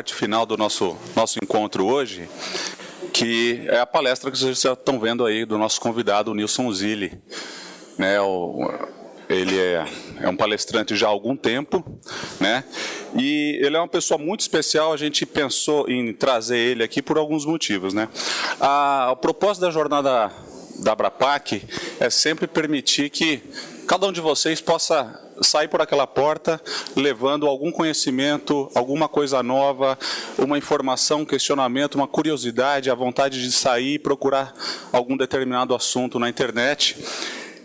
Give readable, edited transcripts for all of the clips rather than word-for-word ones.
parte final do nosso encontro hoje, que é a palestra que vocês já estão vendo aí do nosso convidado, o Nilson Zilli. Né, ele é um palestrante já há algum tempo, né? E ele é uma pessoa muito especial. A gente pensou em trazer ele aqui por alguns motivos, né? O propósito da jornada da Abrapac é sempre permitir que cada um de vocês possa sair por aquela porta levando algum conhecimento, alguma coisa nova, uma informação, um questionamento, uma curiosidade, a vontade de sair e procurar algum determinado assunto na internet.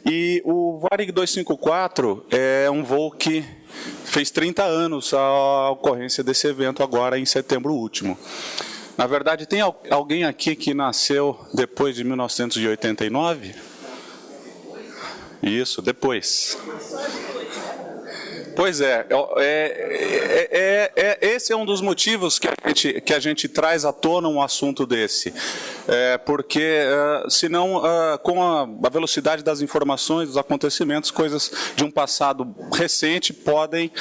E o Varig 254 é um voo que fez 30 anos a ocorrência desse evento agora em setembro último. Na verdade, tem alguém aqui que nasceu depois de 1989? Isso, depois. Pois esse é um dos motivos que a gente traz à tona um assunto desse. Porque, senão, com a velocidade das informações, dos acontecimentos, coisas de um passado recente podem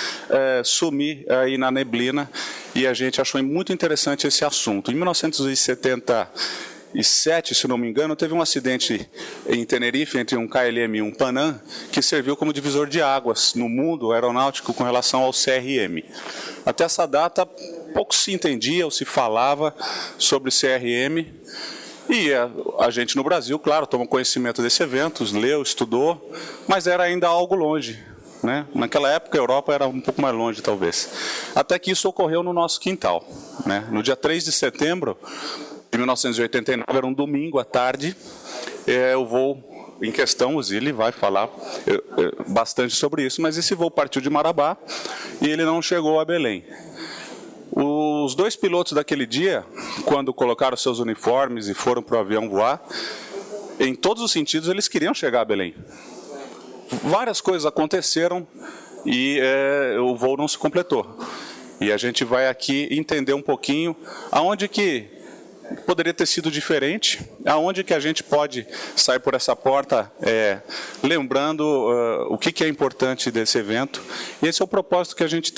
sumir aí na neblina, e a gente achou muito interessante esse assunto. Em 1977, se não me engano, teve um acidente em Tenerife entre um KLM e um Panam que serviu como divisor de águas no mundo aeronáutico com relação ao CRM. Até essa data, pouco se entendia ou se falava sobre CRM, e a gente no Brasil, claro, tomou conhecimento desse evento, leu, estudou, mas era ainda algo longe. Né? Naquela época, a Europa era um pouco mais longe, talvez. Até que isso ocorreu no nosso quintal. Né? No dia 3 de setembro de 1989, era um domingo à tarde, o voo em questão, o Zilli vai falar bastante sobre isso, mas esse voo partiu de Marabá e ele não chegou a Belém. Os dois pilotos daquele dia, quando colocaram seus uniformes e foram para o avião voar, em todos os sentidos eles queriam chegar a Belém. Várias coisas aconteceram e o voo não se completou. E a gente vai aqui entender um pouquinho aonde que poderia ter sido diferente, aonde que a gente pode sair por essa porta lembrando o que é importante desse evento. E esse é o propósito que a gente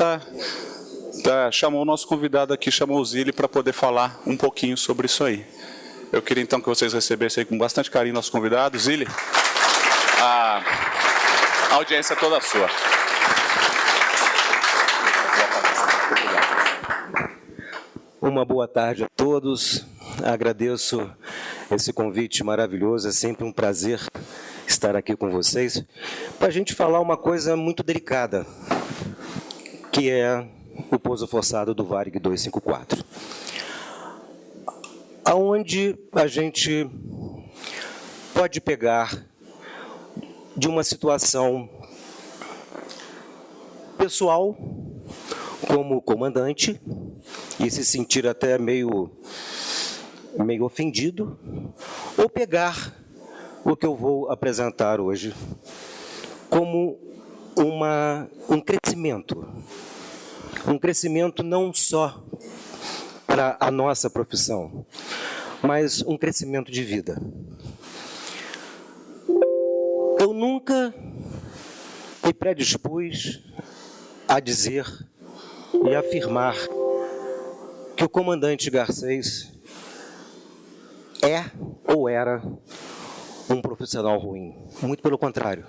chamou o nosso convidado aqui, chamou o Zilli, para poder falar um pouquinho sobre isso aí. Eu queria então que vocês recebessem aí com bastante carinho nosso convidado. Zilli, a audiência é toda sua. Uma boa tarde a todos. Agradeço esse convite maravilhoso. É sempre um prazer estar aqui com vocês para a gente falar uma coisa muito delicada, que é o pouso forçado do Varig 254. Aonde a gente pode pegar de uma situação pessoal, como comandante, e se sentir até meio ofendido, ou pegar o que eu vou apresentar hoje como um crescimento não só para a nossa profissão, mas um crescimento de vida. Eu nunca me predispus a dizer e afirmar que o comandante Garcês é ou era um profissional ruim. Muito pelo contrário,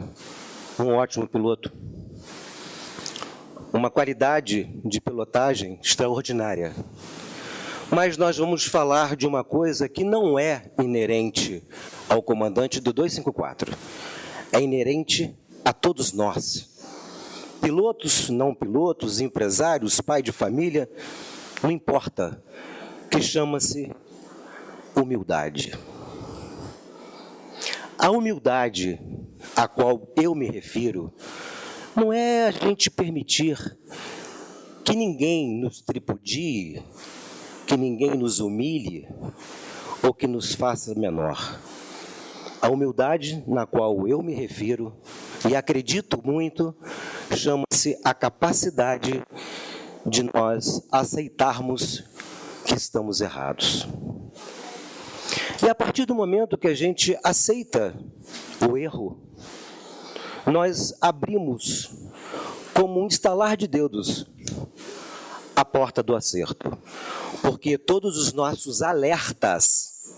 um ótimo piloto. Uma qualidade de pilotagem extraordinária. Mas nós vamos falar de uma coisa que não é inerente ao comandante do 254. É inerente a todos nós. Pilotos, não pilotos, empresários, pai de família, não importa, que chama-se humildade. A humildade a qual eu me refiro não é a gente permitir que ninguém nos tripudie, que ninguém nos humilhe ou que nos faça menor. A humildade na qual eu me refiro, e acredito muito, chama-se a capacidade de nós aceitarmos que estamos errados. E a partir do momento que a gente aceita o erro, nós abrimos, como um estalar de dedos, a porta do acerto, porque todos os nossos alertas,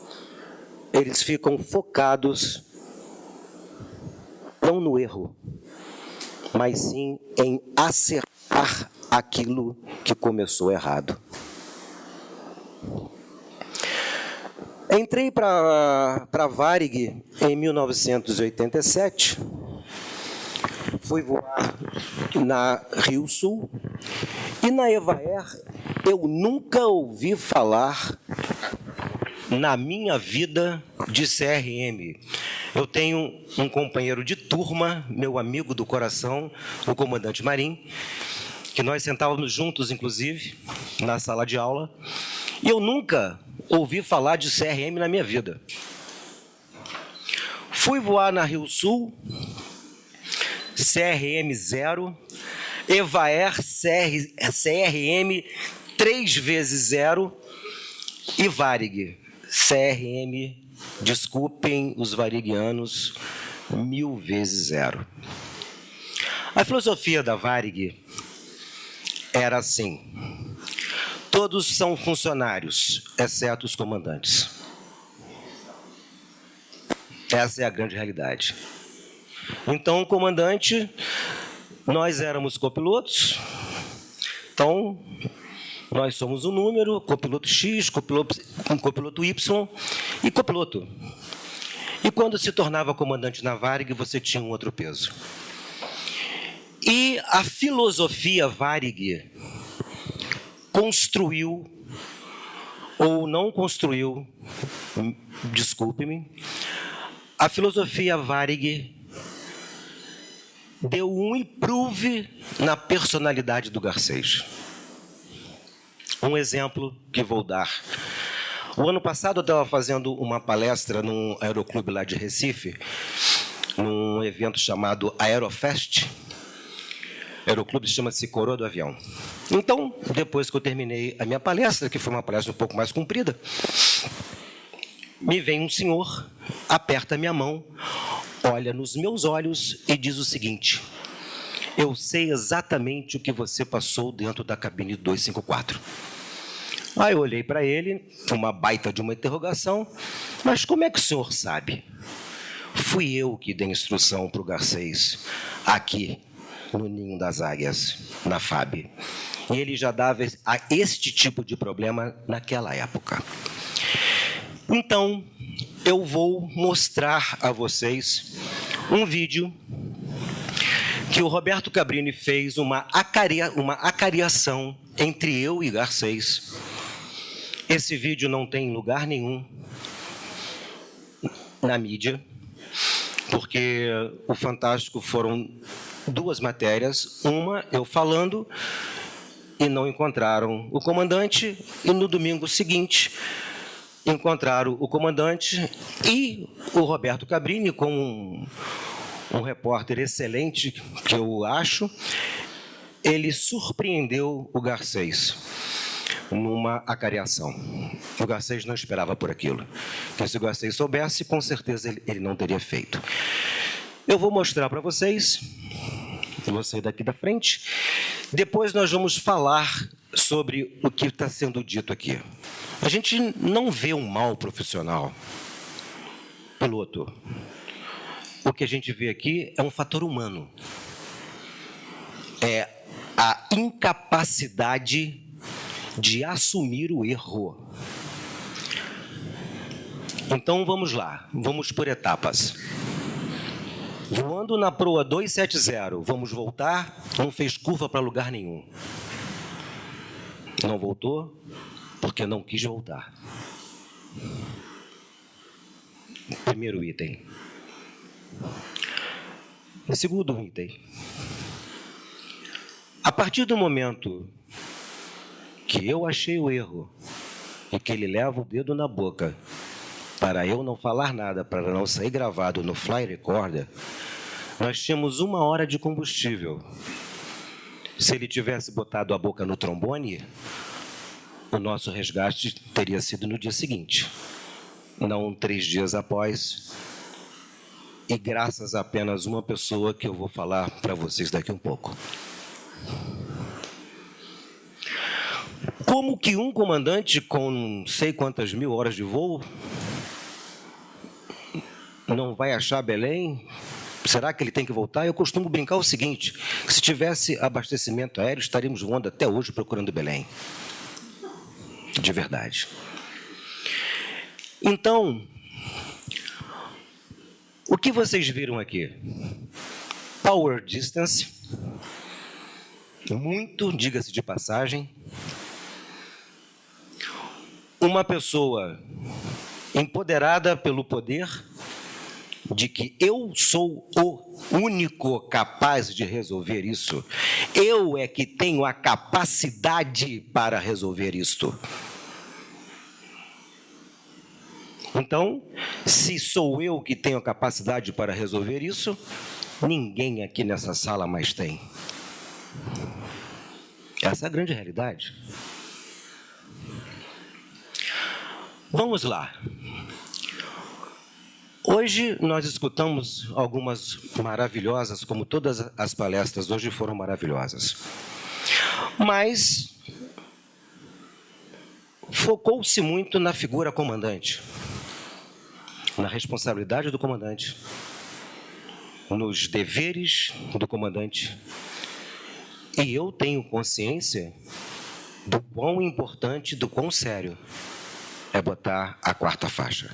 eles ficam focados não no erro, mas sim em acertar aquilo que começou errado. Entrei para a Varig em 1987, fui voar na Rio Sul, e na Evaer eu nunca ouvi falar na minha vida de CRM. Eu tenho um companheiro de turma, meu amigo do coração, o comandante Marim, que nós sentávamos juntos, inclusive, na sala de aula, e eu nunca ouvi falar de CRM na minha vida. Fui voar na Rio Sul, CRM 0, Evaer CRM 3 vezes 0 e Varig CRM, desculpem os varigianos, 1000 vezes 0. A filosofia da Varig era assim: todos são funcionários, exceto os comandantes. Essa é a grande realidade. Então, o comandante, nós éramos copilotos, então nós somos um número, copiloto X, copiloto Y e copiloto. E quando se tornava comandante na Varig, você tinha um outro peso. E a filosofia Varig construiu, ou não construiu, desculpe-me, a filosofia Varig deu um improve na personalidade do Garcês. Um exemplo que vou dar. O ano passado eu estava fazendo uma palestra num aeroclube lá de Recife, num evento chamado Aerofest. O aeroclube chama-se Coroa do Avião. Então, depois que eu terminei a minha palestra, que foi uma palestra um pouco mais comprida, me vem um senhor, aperta minha mão, olha nos meus olhos e diz o seguinte: eu sei exatamente o que você passou dentro da cabine 254. Aí eu olhei para ele, uma baita de uma interrogação, mas como é que o senhor sabe? Fui eu que dei instrução para o Garcês, aqui no Ninho das Águias, na FAB. E ele já dava este tipo de problema naquela época. Então, eu vou mostrar a vocês um vídeo que o Roberto Cabrini fez uma acariação entre eu e Garcês. Esse vídeo não tem lugar nenhum na mídia, porque o Fantástico foram 2 matérias, uma eu falando e não encontraram o comandante, e no domingo seguinte encontraram o comandante e o Roberto Cabrini, com um repórter excelente, que eu acho, ele surpreendeu o Garcês numa acariação. O Garcês não esperava por aquilo. Porque se o Garcês soubesse, com certeza ele não teria feito. Eu vou mostrar para vocês, eu vou sair daqui da frente, depois nós vamos falar sobre o que está sendo dito aqui. A gente não vê um mau profissional, piloto. O que a gente vê aqui é um fator humano. É a incapacidade de assumir o erro. Então vamos lá, vamos por etapas. Voando na proa 270, vamos voltar, não fez curva para lugar nenhum. Não voltou porque não quis voltar. Primeiro item. O segundo item. A partir do momento que eu achei o erro e que ele leva o dedo na boca para eu não falar nada, para não sair gravado no Fly Recorder, nós tínhamos 1 hora de combustível. Se ele tivesse botado a boca no trombone, o nosso resgate teria sido no dia seguinte, não 3 dias após, e graças a apenas uma pessoa que eu vou falar para vocês daqui um pouco. Como que um comandante com não sei quantas mil horas de voo não vai achar Belém? Será que ele tem que voltar? Eu costumo brincar o seguinte, que se tivesse abastecimento aéreo, estaríamos voando até hoje procurando Belém. De verdade. Então, o que vocês viram aqui? Power distance, muito, diga-se de passagem. Uma pessoa empoderada pelo poder de que eu sou o único capaz de resolver isso. Eu é que tenho a capacidade para resolver isto. Então, se sou eu que tenho a capacidade para resolver isso, ninguém aqui nessa sala mais tem. Essa é a grande realidade. Vamos lá. Hoje nós escutamos algumas maravilhosas, como todas as palestras hoje foram maravilhosas. Mas focou-se muito na figura comandante, na responsabilidade do comandante, nos deveres do comandante. E eu tenho consciência do quão importante, do quão sério é botar a quarta faixa.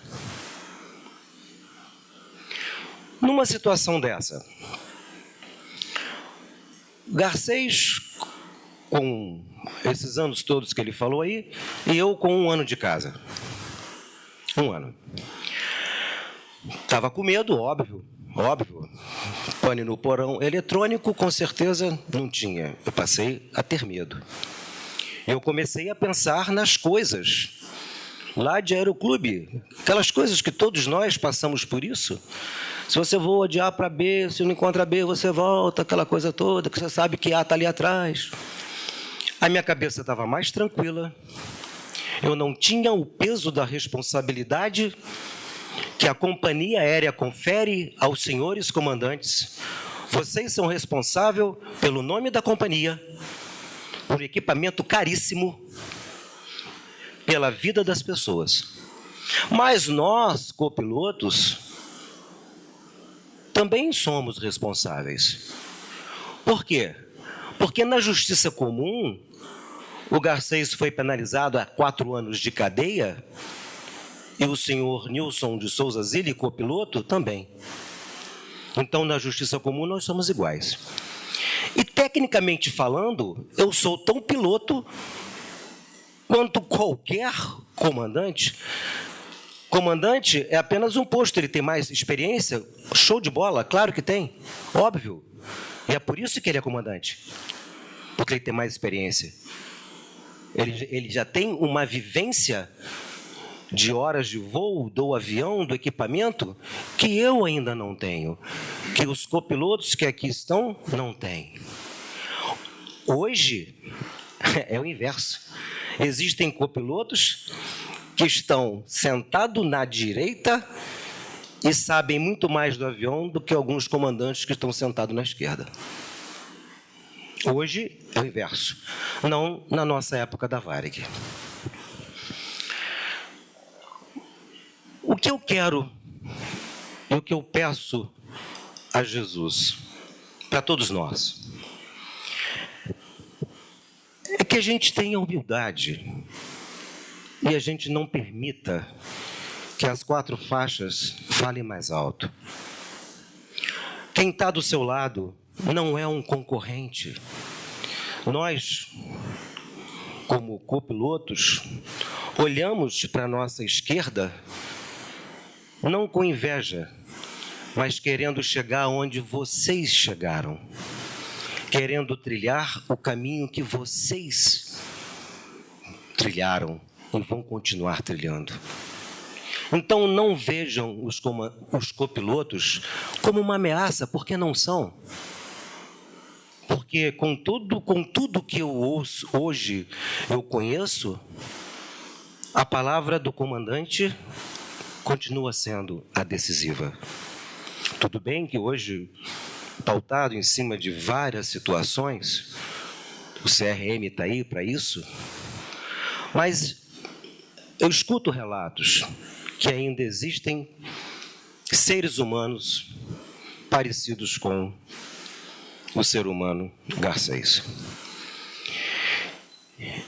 Numa situação dessa, Garcês, com esses anos todos que ele falou aí, e eu com 1 ano de casa. 1 ano. Estava com medo, óbvio. Pane no porão eletrônico, com certeza não tinha. Eu passei a ter medo. Eu comecei a pensar nas coisas lá de aeroclube, aquelas coisas que todos nós passamos por isso. Se você voa de A para B, se não encontra B, você volta, aquela coisa toda, que você sabe que A está ali atrás. A minha cabeça estava mais tranquila, eu não tinha o peso da responsabilidade que a companhia aérea confere aos senhores comandantes. Vocês são responsáveis pelo nome da companhia, por equipamento caríssimo, pela vida das pessoas. Mas nós, copilotos, também somos responsáveis. Por quê? Porque na justiça comum, o Garcês foi penalizado a 4 anos de cadeia e o senhor Nilson de Souza Zilli, copiloto, também. Então, na justiça comum, nós somos iguais. E, tecnicamente falando, eu sou tão piloto quanto qualquer comandante. Comandante é apenas um posto, ele tem mais experiência, show de bola, claro que tem, óbvio. E é por isso que ele é comandante, porque ele tem mais experiência. Ele já tem uma vivência de horas de voo, do avião, do equipamento, que eu ainda não tenho, que os copilotos que aqui estão não têm. Hoje é o inverso. Existem copilotos que estão sentados na direita e sabem muito mais do avião do que alguns comandantes que estão sentados na esquerda. Hoje é o inverso, não na nossa época da Varig. O que eu quero e o que eu peço a Jesus, para todos nós, é que a gente tenha humildade e a gente não permita que as 4 faixas falem mais alto. Quem está do seu lado não é um concorrente. Nós, como copilotos, olhamos para a nossa esquerda, não com inveja, mas querendo chegar onde vocês chegaram, querendo trilhar o caminho que vocês trilharam e vão continuar trilhando. Então, não vejam os copilotos como uma ameaça, porque não são. Porque com tudo que eu ouço, hoje eu conheço, a palavra do comandante continua sendo a decisiva. Tudo bem que hoje, pautado em cima de várias situações, o CRM está aí para isso, Mas eu escuto relatos que ainda existem seres humanos parecidos com o ser humano Garcês.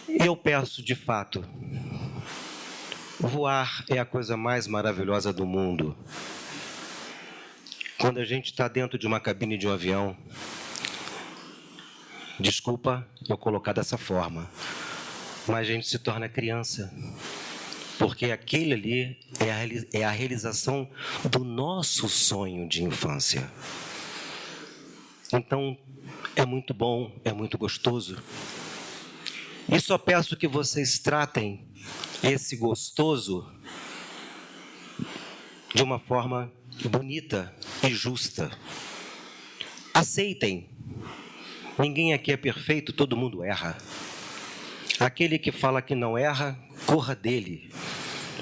Eu peço, de fato, voar é a coisa mais maravilhosa do mundo. Quando a gente está dentro de uma cabine de um avião, desculpa eu colocar dessa forma, mas a gente se torna criança, porque aquele ali é a realização do nosso sonho de infância. Então, é muito bom, é muito gostoso. E só peço que vocês tratem esse gostoso de uma forma bonita e justa. Aceitem. Ninguém aqui é perfeito, todo mundo erra. Aquele que fala que não erra, corra dele,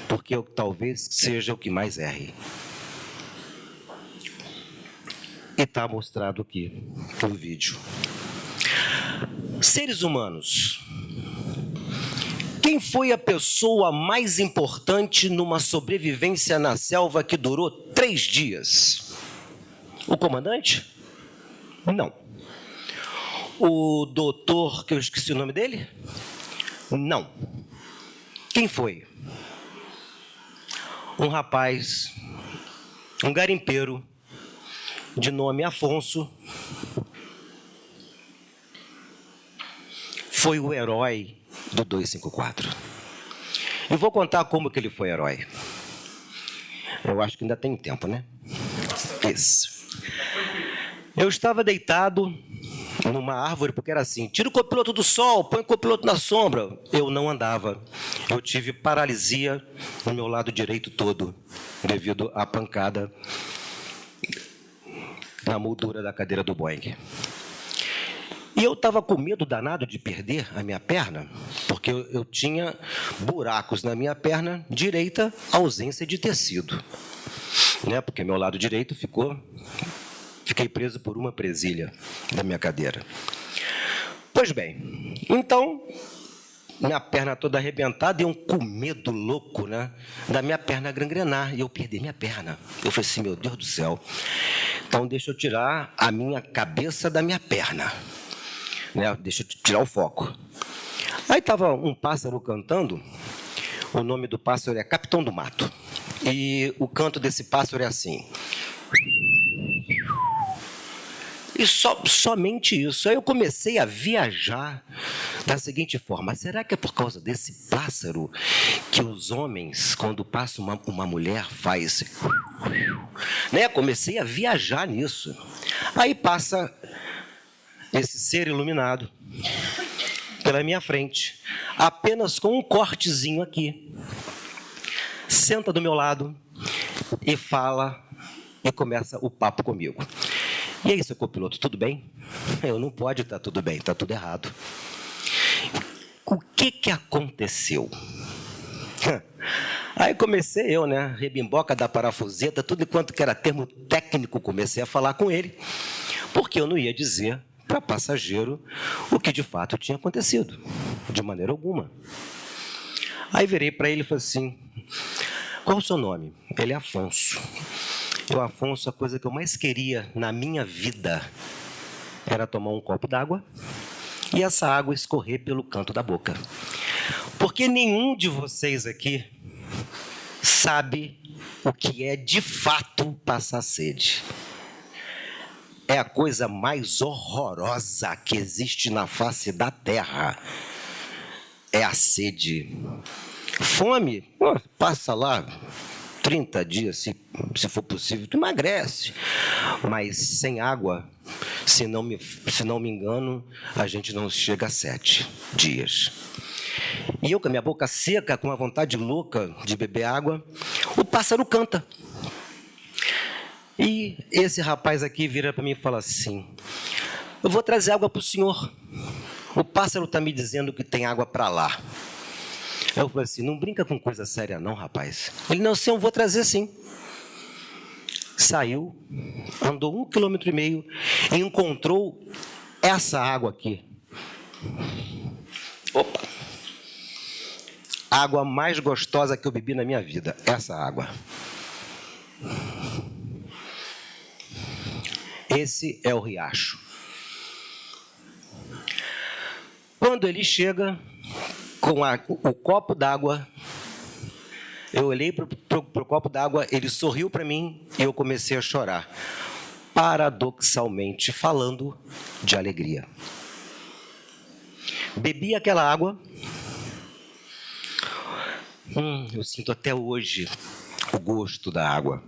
porque talvez seja o que mais erre. E está mostrado aqui no vídeo. Seres humanos. Quem foi a pessoa mais importante numa sobrevivência na selva que durou 3 dias? O comandante? Não. O doutor, que eu esqueci o nome dele? Não. Quem foi? Um rapaz, um garimpeiro, de nome Afonso, foi o herói do 254. Eu vou contar como que ele foi herói. Eu acho que ainda tem tempo, né? Isso. Eu estava deitado numa árvore, porque era assim, tira o copiloto do sol, põe o copiloto na sombra. Eu não andava. Eu tive paralisia no meu lado direito todo, devido à pancada na moldura da cadeira do Boeing. E eu estava com medo danado de perder a minha perna, porque eu tinha buracos na minha perna direita, ausência de tecido. Né? Porque meu lado direito fiquei preso por uma presilha da minha cadeira. Pois bem, então, minha perna toda arrebentada e eu com medo louco, né, da minha perna gangrenar, e eu perdi minha perna. Eu falei assim, meu Deus do céu, então deixa eu tirar a minha cabeça da minha perna. Né? Deixa eu tirar o foco. Aí estava um pássaro cantando, o nome do pássaro é Capitão do Mato, e o canto desse pássaro é assim. E somente isso. Aí eu comecei a viajar da seguinte forma, será que é por causa desse pássaro que os homens, quando passa uma mulher, faz... Né? Comecei a viajar nisso. Aí passa esse ser iluminado pela minha frente, apenas com um cortezinho aqui. Senta do meu lado e fala e começa o papo comigo. E aí, seu copiloto, tudo bem? Eu não pode estar tudo bem, está tudo errado. O que aconteceu? Aí comecei eu, né, rebimboca da parafuseta, tudo enquanto que era termo técnico, comecei a falar com ele, porque eu não ia dizer para passageiro o que de fato tinha acontecido, de maneira alguma. Aí virei para ele e falei assim, qual o seu nome? Ele é Afonso. Eu, Afonso, a coisa que eu mais queria na minha vida era tomar um copo d'água e essa água escorrer pelo canto da boca. Porque nenhum de vocês aqui sabe o que é de fato passar sede. É a coisa mais horrorosa que existe na face da terra. É a sede. Fome, passa lá 30 dias, se for possível, tu emagrece. Mas sem água, se não me engano, a gente não chega a 7 dias. E eu com a minha boca seca, com uma vontade louca de beber água, o pássaro canta. E esse rapaz aqui vira para mim e fala assim, eu vou trazer água para o senhor. O pássaro está me dizendo que tem água para lá. Eu falei assim, não brinca com coisa séria não, rapaz. Ele, não, sim, eu vou trazer sim. Saiu, andou 1,5 km e encontrou essa água aqui. Opa! a água mais gostosa que eu bebi na minha vida. Essa água. Esse é o riacho. Quando ele chega com o copo d'água, eu olhei para o copo d'água, ele sorriu para mim e eu comecei a chorar, paradoxalmente falando de alegria. Bebi aquela água, eu sinto até hoje o gosto da água,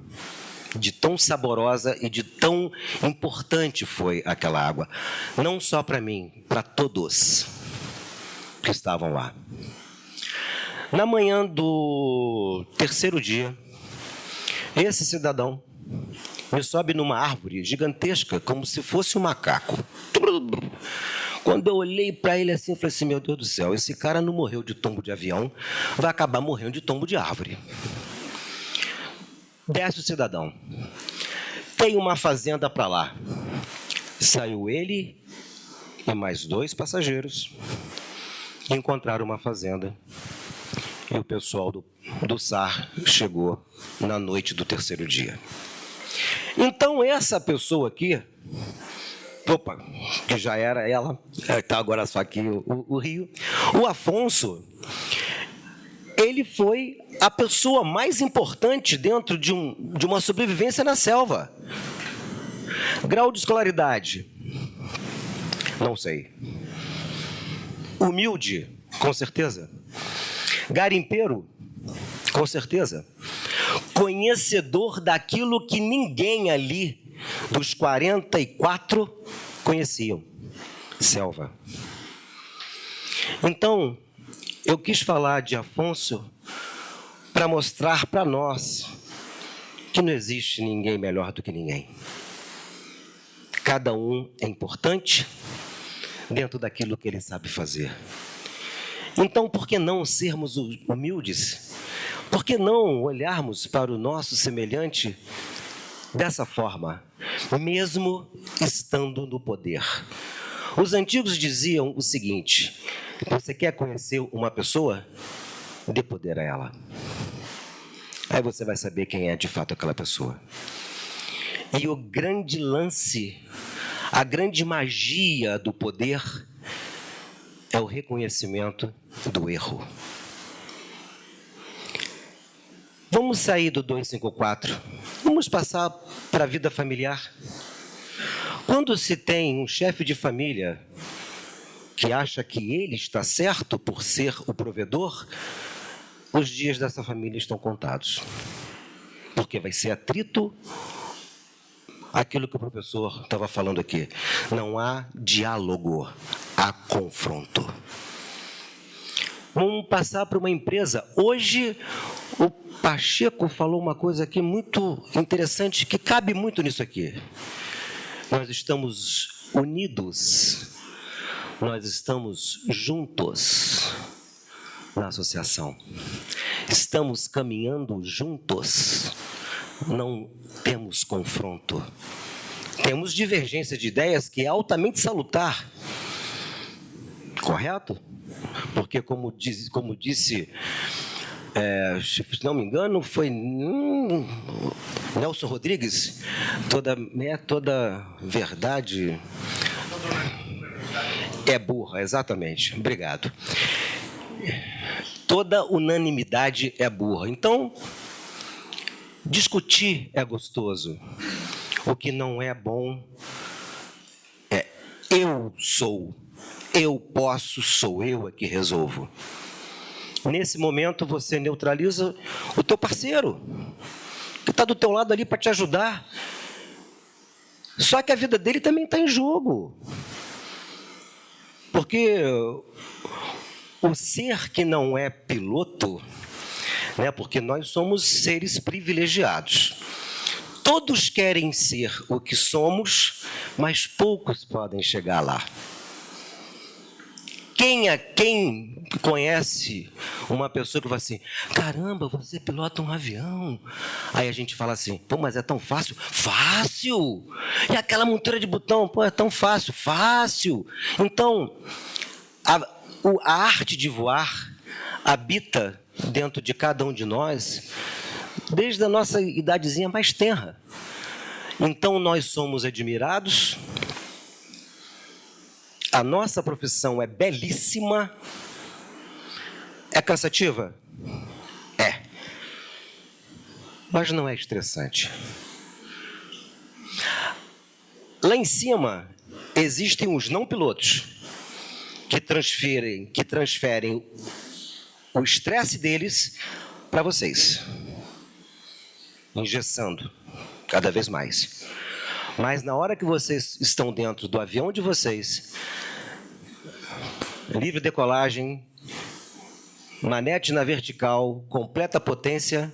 de tão saborosa e de tão importante foi aquela água, não só para mim, para todos que estavam lá. Na manhã do terceiro dia, esse cidadão me sobe numa árvore gigantesca, como se fosse um macaco. Quando eu olhei para ele assim, eu falei assim, meu Deus do céu, esse cara não morreu de tombo de avião, vai acabar morrendo de tombo de árvore. Desce o cidadão. Tem uma fazenda para lá. Saiu ele e mais 2 passageiros. Encontraram uma fazenda. E o pessoal do SAR chegou na noite do terceiro dia. Então, essa pessoa aqui, que já era ela, está agora só aqui o Rio, o Afonso, ele foi a pessoa mais importante dentro de uma sobrevivência na selva. Grau de escolaridade? Não sei. Humilde? Com certeza. Garimpeiro? Com certeza. Conhecedor daquilo que ninguém ali, dos 44, conheciam. Selva. Então, eu quis falar de Afonso para mostrar para nós que não existe ninguém melhor do que ninguém. Cada um é importante dentro daquilo que ele sabe fazer. Então, por que não sermos humildes? Por que não olharmos para o nosso semelhante dessa forma, mesmo estando no poder? Os antigos diziam o seguinte: você quer conhecer uma pessoa? Dê poder a ela. Aí você vai saber quem é de fato aquela pessoa. E o grande lance, a grande magia do poder é o reconhecimento do erro. Vamos sair do 254. Vamos passar para a vida familiar. Quando se tem um chefe de família que acha que ele está certo por ser o provedor, os dias dessa família estão contados. Porque vai ser atrito, aquilo que o professor estava falando aqui. Não há diálogo, há confronto. Vamos passar para uma empresa. Hoje, o Pacheco falou uma coisa aqui muito interessante, que cabe muito nisso aqui. Nós estamos unidos, nós estamos juntos na associação. Estamos caminhando juntos, não temos confronto. Temos divergência de ideias que é altamente salutar. Correto? Porque, como disse, se não me engano, foi Nelson Rodrigues, toda verdade é burra, exatamente. Obrigado. Toda unanimidade é burra. Então, discutir é gostoso. O que não é bom é eu sou, eu posso, sou eu é que resolvo. Nesse momento, você neutraliza o teu parceiro, que está do teu lado ali para te ajudar. Só que a vida dele também está em jogo. Porque o ser que não é piloto, né, porque nós somos seres privilegiados. Todos querem ser o que somos, mas poucos podem chegar lá. Quem conhece uma pessoa que fala assim, caramba, você pilota um avião. Aí a gente fala assim, pô, mas é tão fácil? Fácil! E aquela montura de botão, pô, é tão fácil? Fácil! Então, a arte de voar, habita dentro de cada um de nós desde a nossa idadezinha mais tenra. Então, nós somos admirados, a nossa profissão é belíssima. É cansativa? É. Mas não é estressante. Lá em cima, existem os não pilotos que transferem o estresse deles para vocês, engessando cada vez mais. Mas na hora que vocês estão dentro do avião de vocês, livre decolagem, manete na vertical, completa potência,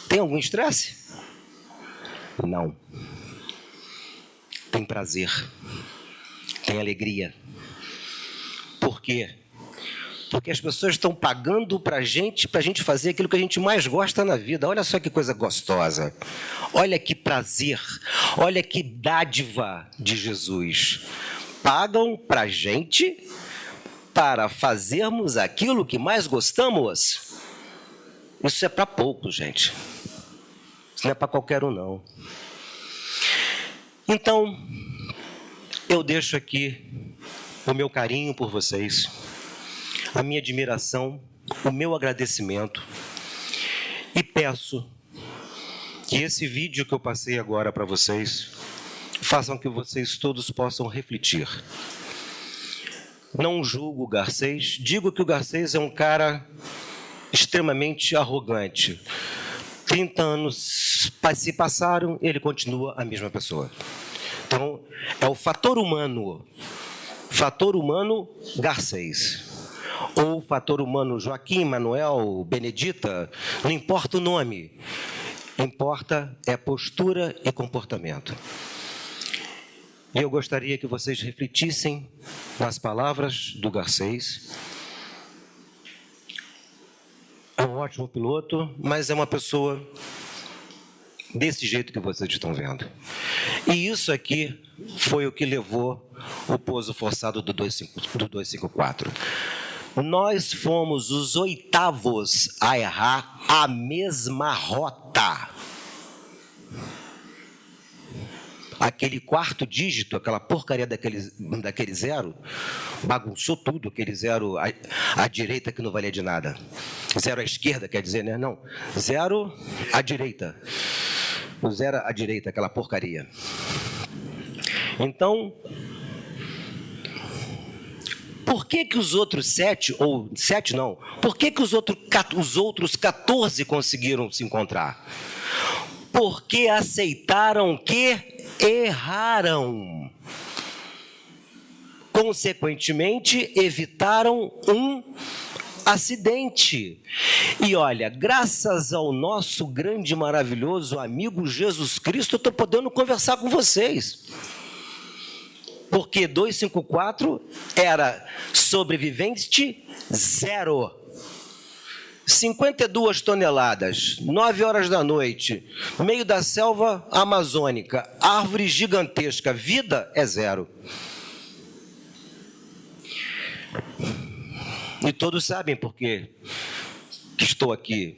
tem algum estresse? Não. Tem prazer, tem alegria. Por quê? Porque as pessoas estão pagando para a gente fazer aquilo que a gente mais gosta na vida. Olha só que coisa gostosa. Olha que prazer. Olha que dádiva de Jesus. Pagam para a gente para fazermos aquilo que mais gostamos. Isso é para poucos, gente. Isso não é para qualquer um, não. Então, eu deixo aqui o meu carinho por vocês, a minha admiração, o meu agradecimento, e peço que esse vídeo que eu passei agora para vocês façam que vocês todos possam refletir. Não julgo o Garcês, digo que o Garcês é um cara extremamente arrogante. 30 anos se passaram, ele continua a mesma pessoa. Então, é o fator humano Garcês. Ou fator humano Joaquim, Manuel, Benedita, não importa o nome. Importa é postura e comportamento. E eu gostaria que vocês refletissem nas palavras do Garcês. É um ótimo piloto, mas é uma pessoa desse jeito que vocês estão vendo. E isso aqui foi o que levou o pouso forçado do 254. Nós fomos os 8º a errar a mesma rota. Aquele 4º dígito, aquela porcaria daquele zero, bagunçou tudo, aquele zero à direita que não valia de nada. Zero à esquerda, quer dizer, né? Não, zero à direita. O zero à direita, aquela porcaria. Então, por que os outros 7, ou 7 não, por que os outros 14 conseguiram se encontrar? Porque aceitaram que erraram. Consequentemente, evitaram um acidente. E olha, graças ao nosso grande e maravilhoso amigo Jesus Cristo, eu estou podendo conversar com vocês. Porque 254 era sobrevivente 0. 52 toneladas, 9 horas da noite, meio da selva amazônica, árvore gigantesca, vida é 0. E todos sabem por que estou aqui.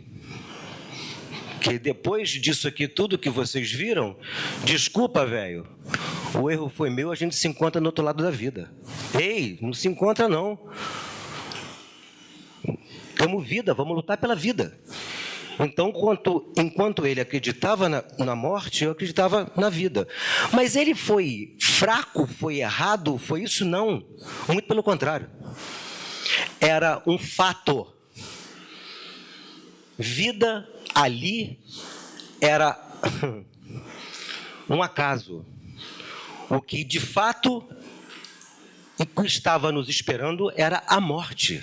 Que depois disso aqui, tudo que vocês viram, desculpa, velho, o erro foi meu, a gente se encontra no outro lado da vida. Ei, não se encontra, não. Temos vida, vamos lutar pela vida. Então, enquanto ele acreditava na morte, eu acreditava na vida. Mas ele foi fraco, foi errado, foi isso? Não. Muito pelo contrário. Era um fato. Vida ali era um acaso. O que, de fato, estava nos esperando era a morte.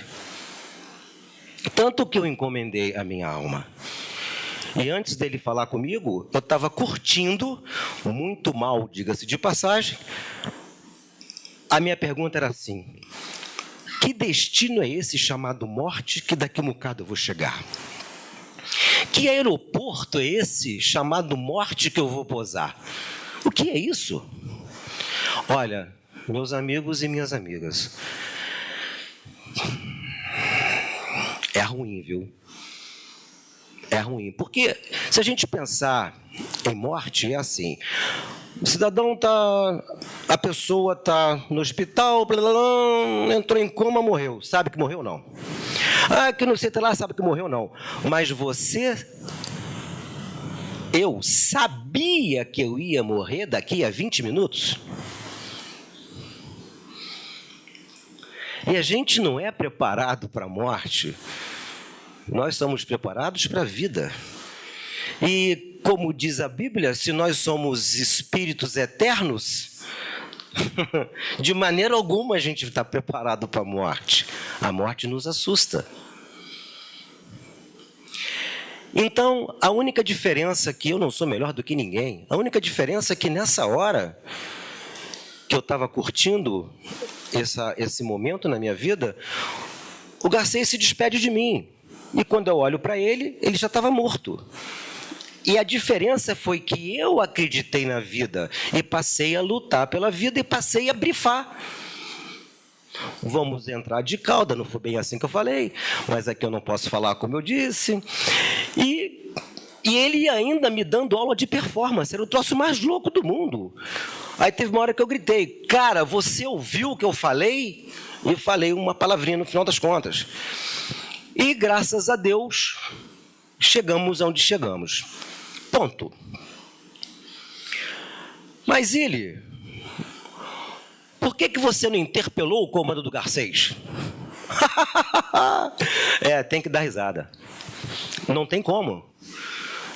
Tanto que eu encomendei a minha alma. E antes dele falar comigo, eu estava curtindo, muito mal, diga-se de passagem. A minha pergunta era assim: que destino é esse chamado morte que daqui a um bocado eu vou chegar? Que aeroporto é esse chamado morte que eu vou pousar? O que é isso? Olha, meus amigos e minhas amigas, É ruim, viu? É ruim. Porque se a gente pensar em morte, é assim. O cidadão a pessoa está no hospital, entrou em coma, morreu. Sabe que morreu, não? Que não sei lá, sabe que morreu, não. Mas eu sabia que eu ia morrer daqui a 20 minutos. E a gente não é preparado para a morte. Nós somos preparados para a vida. E, como diz a Bíblia, se nós somos espíritos eternos, de maneira alguma a gente está preparado para a morte. A morte nos assusta. Então, a única diferença, que eu não sou melhor do que ninguém, a única diferença é que nessa hora que eu estava curtindo esse momento na minha vida, o Garcês se despede de mim. E quando eu olho para ele, ele já estava morto. E a diferença foi que eu acreditei na vida e passei a lutar pela vida e passei a brifar. Vamos entrar de cauda, não foi bem assim que eu falei, mas aqui eu não posso falar como eu disse. E ele ainda me dando aula de performance, era o troço mais louco do mundo. Aí teve uma hora que eu gritei: cara, você ouviu o que eu falei? E eu falei uma palavrinha no final das contas. E graças a Deus, chegamos onde chegamos. Ponto. Mas por que você não interpelou o comando do Garcês? Tem que dar risada. Não tem como.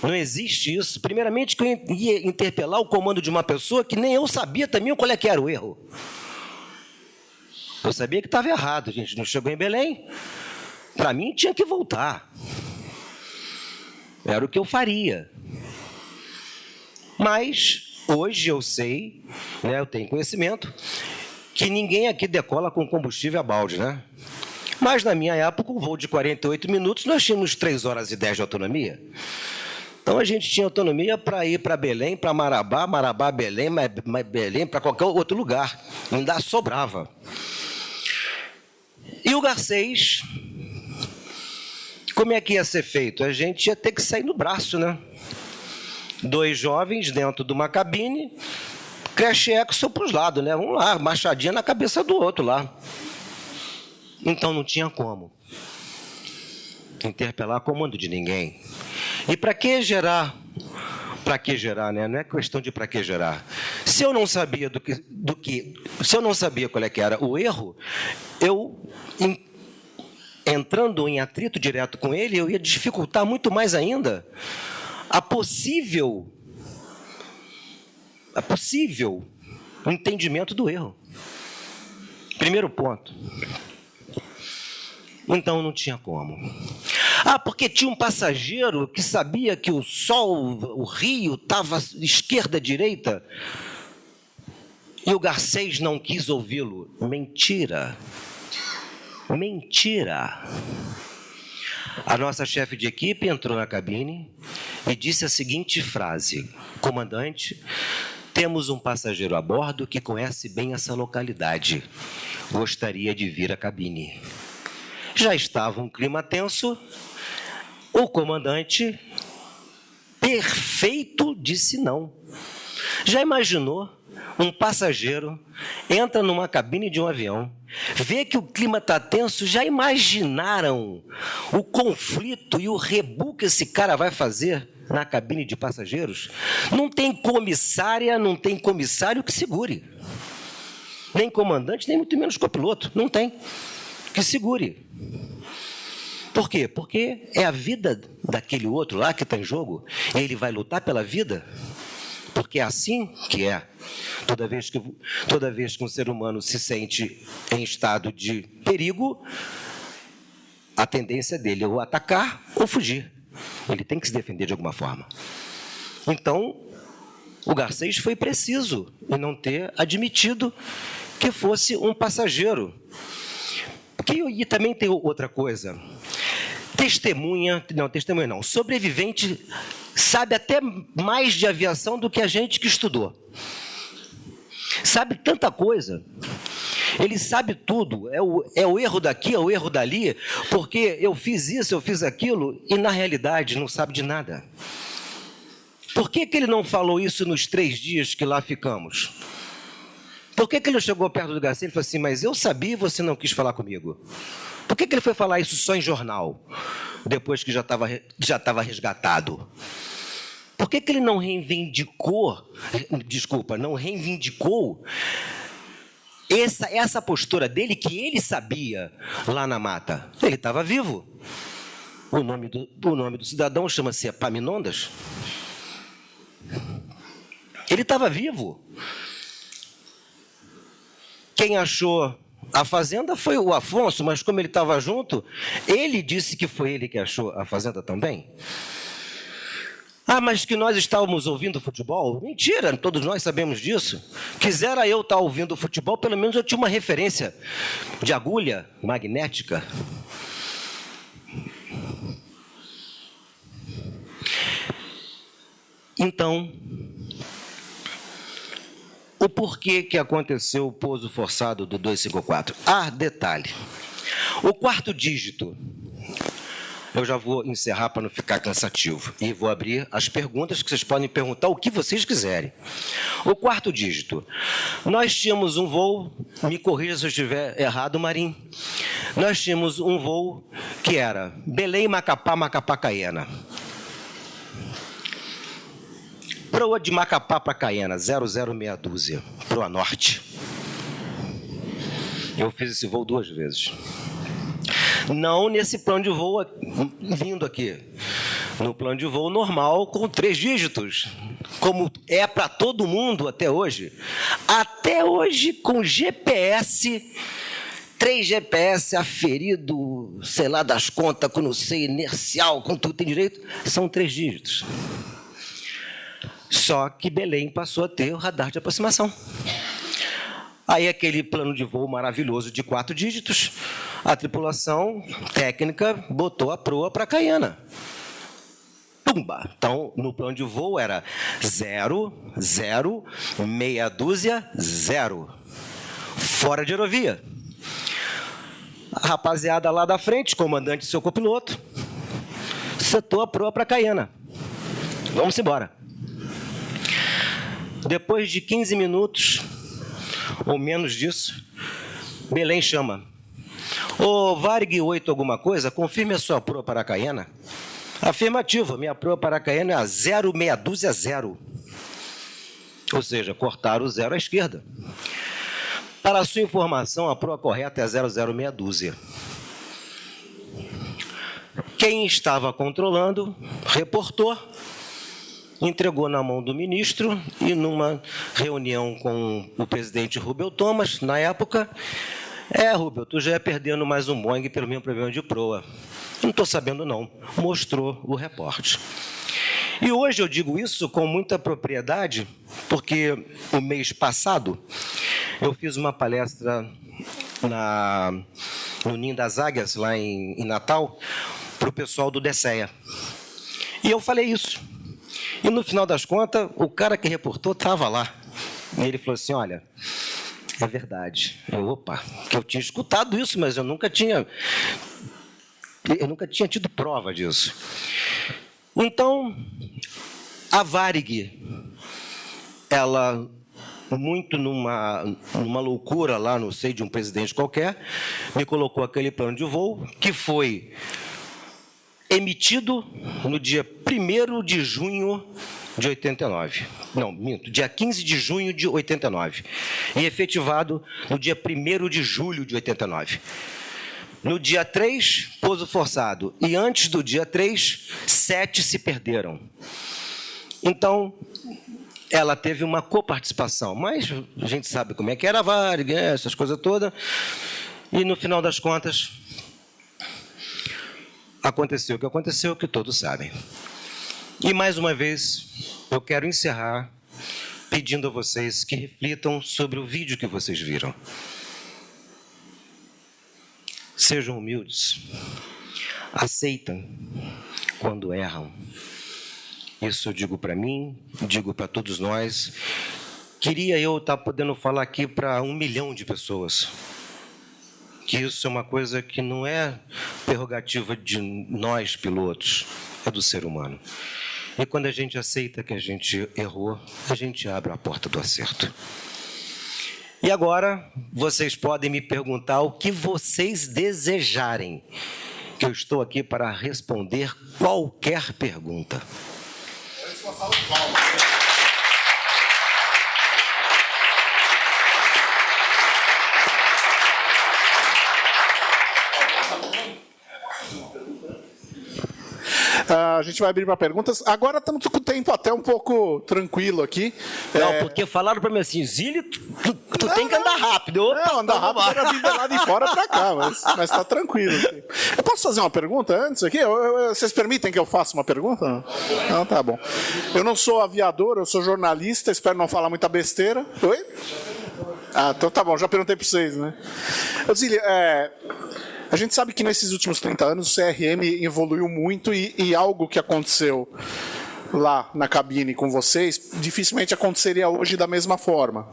Não existe isso. Primeiramente, que eu ia interpelar o comando de uma pessoa que nem eu sabia também qual é que era o erro. Eu sabia que estava errado. A gente não chegou em Belém. Para mim, tinha que voltar. Era o que eu faria. Mas, hoje eu sei, né, eu tenho conhecimento, que ninguém aqui decola com combustível a balde, né? Mas, na minha época, um voo de 48 minutos, nós tínhamos 3 horas e 10 de autonomia. Então, a gente tinha autonomia para ir para Belém, para Marabá, Belém, Belém, para qualquer outro lugar. Ainda sobrava. E o Garcês, como é que ia ser feito? A gente ia ter que sair no braço, né? 2 jovens dentro de uma cabine, creche-exo para os lados, né? Vamos lá, machadinha na cabeça do outro lá. Então não tinha como interpelar comando de ninguém. E para que gerar? Para que gerar, né? Não é questão de para que gerar. Se eu não sabia se eu não sabia qual é que era o erro, entrando em atrito direto com ele, eu ia dificultar muito mais ainda a possível entendimento do erro. Primeiro ponto. Então não tinha como. Porque tinha um passageiro que sabia que o sol, o rio, estava esquerda, direita, e o Garcês não quis ouvi-lo. Mentira. Mentira. A nossa chefe de equipe entrou na cabine e disse a seguinte frase: comandante, temos um passageiro a bordo que conhece bem essa localidade. Gostaria de vir à cabine. Já estava um clima tenso. O comandante, perfeito, disse não. Já imaginou? Um passageiro entra numa cabine de um avião, vê que o clima está tenso, já imaginaram o conflito e o rebu que esse cara vai fazer na cabine de passageiros? Não tem comissária, não tem comissário que segure. Nem comandante, nem muito menos copiloto. Não tem. Que segure. Por quê? Porque é a vida daquele outro lá que está em jogo. Ele vai lutar pela vida. Porque é assim que é. Toda vez que um ser humano se sente em estado de perigo, a tendência dele é ou atacar ou fugir. Ele tem que se defender de alguma forma. Então, o Garcês foi preciso em não ter admitido que fosse um passageiro. E também tem outra coisa. Testemunha não. Sobrevivente sabe até mais de aviação do que a gente que estudou. Sabe tanta coisa. Ele sabe tudo, é o erro daqui, é o erro dali, porque eu fiz isso, eu fiz aquilo, e na realidade não sabe de nada. Por que ele não falou isso nos 3 dias que lá ficamos? Por que ele chegou perto do Garcia e falou assim, mas eu sabia e você não quis falar comigo? Por que ele foi falar isso só em jornal, depois que já estava resgatado? Por que ele não reivindicou essa postura dele que ele sabia lá na mata? Ele estava vivo. O nome do cidadão chama-se Epaminondas. Ele estava vivo. Quem achou a fazenda foi o Afonso, mas como ele estava junto, ele disse que foi ele que achou a fazenda também. Ah, mas que nós estávamos ouvindo futebol? Mentira, todos nós sabemos disso. Quisera eu estar ouvindo futebol, pelo menos eu tinha uma referência de agulha magnética. Então, o porquê que aconteceu o pouso forçado do 254? Ah, detalhe. O 4º dígito, eu já vou encerrar para não ficar cansativo, e vou abrir as perguntas que vocês podem perguntar o que vocês quiserem. O 4º dígito, nós tínhamos um voo, me corrija se eu estiver errado, Marim, nós tínhamos um voo que era Belém, Macapá, Macapá, Caiena. Proa de Macapá para Caiena, 0062, proa norte. Eu fiz esse voo 2 vezes. Não nesse plano de voo vindo aqui. No plano de voo normal, com 3 dígitos. Como é para todo mundo até hoje. Até hoje, com GPS, 3 GPS aferido, sei lá das contas, com não sei, inercial, com tudo tem direito, são 3 dígitos. Só que Belém passou a ter o radar de aproximação. Aí aquele plano de voo maravilhoso de 4 dígitos, a tripulação técnica botou a proa para Caiena. Pumba! Então, no plano de voo era 0, 0, meia dúzia, 0. Fora de aerovia. A rapaziada lá da frente, comandante e seu copiloto, setou a proa para Caiena. Vamos embora. Depois de 15 minutos, ou menos disso, Belém chama. Ô, Varig 8 alguma coisa, confirme a sua proa para Caiena. Afirmativo, minha proa para Caiena é a 0, meia dúzia, 0. Ou seja, cortaram o 0 à esquerda. Para a sua informação, a proa correta é a 00 meia dúzia. Quem estava controlando, reportou, entregou na mão do ministro e numa reunião com o presidente Rubel Thomas, na época, Rubel, tu já ia perdendo mais um Boeing pelo mesmo problema de proa. Não estou sabendo não, mostrou o repórter. E hoje eu digo isso com muita propriedade, porque o mês passado eu fiz uma palestra no Ninho das Águias, lá em Natal, para o pessoal do DSEA. E eu falei isso. E no final das contas, o cara que reportou estava lá. E ele falou assim, olha, é verdade. Que eu tinha escutado isso, mas eu nunca tinha tido prova disso. Então, a Varig, ela, muito numa loucura lá, não sei, de um presidente qualquer, me colocou aquele plano de voo, que foi emitido no dia 1º de junho de 89. Não, minto, dia 15 de junho de 89. E efetivado no dia 1º de julho de 89. No dia 3, pouso forçado. E antes do dia 3, 7 se perderam. Então, ela teve uma coparticipação. Mas a gente sabe como é que era a Varig, essas coisas todas. E no final das contas, aconteceu o que todos sabem. E, mais uma vez, eu quero encerrar pedindo a vocês que reflitam sobre o vídeo que vocês viram. Sejam humildes. Aceitam quando erram. Isso eu digo para mim, digo para todos nós, Queria eu estar podendo falar aqui para 1 milhão de pessoas. Que isso é uma coisa que não é prerrogativa de nós, pilotos, é do ser humano. E quando a gente aceita que a gente errou, a gente abre a porta do acerto. E agora, vocês podem me perguntar o que vocês desejarem, que eu estou aqui para responder qualquer pergunta. A gente vai abrir para perguntas. Agora estamos com o tempo até um pouco tranquilo aqui. Não, porque falaram para mim assim, Zílio, tu tem que andar rápido. Opa, não, andar rápido era vir de lá de fora para cá, mas está tranquilo. Eu posso fazer uma pergunta antes aqui? Vocês permitem que eu faça uma pergunta? Não, tá bom. Eu não sou aviador, eu sou jornalista, espero não falar muita besteira. Oi? Ah, então tá bom, já perguntei para vocês, né? Zílio, a gente sabe que nesses últimos 30 anos o CRM evoluiu muito e algo que aconteceu lá na cabine com vocês dificilmente aconteceria hoje da mesma forma.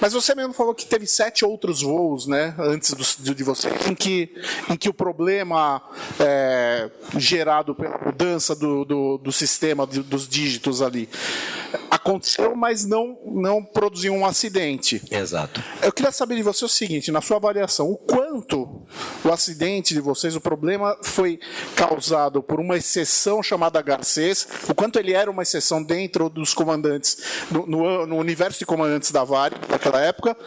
Mas você mesmo falou que teve 7 outros voos, né, antes de você, em que o problema gerado pela mudança do sistema, dos dígitos ali, aconteceu, mas não produziu um acidente. Exato. Eu queria saber de você o seguinte, na sua avaliação, o quanto o acidente de vocês, o problema foi causado por uma exceção chamada Garcês, o quanto ele era uma exceção dentro dos comandantes, no universo de comandantes da Varig, naquela época,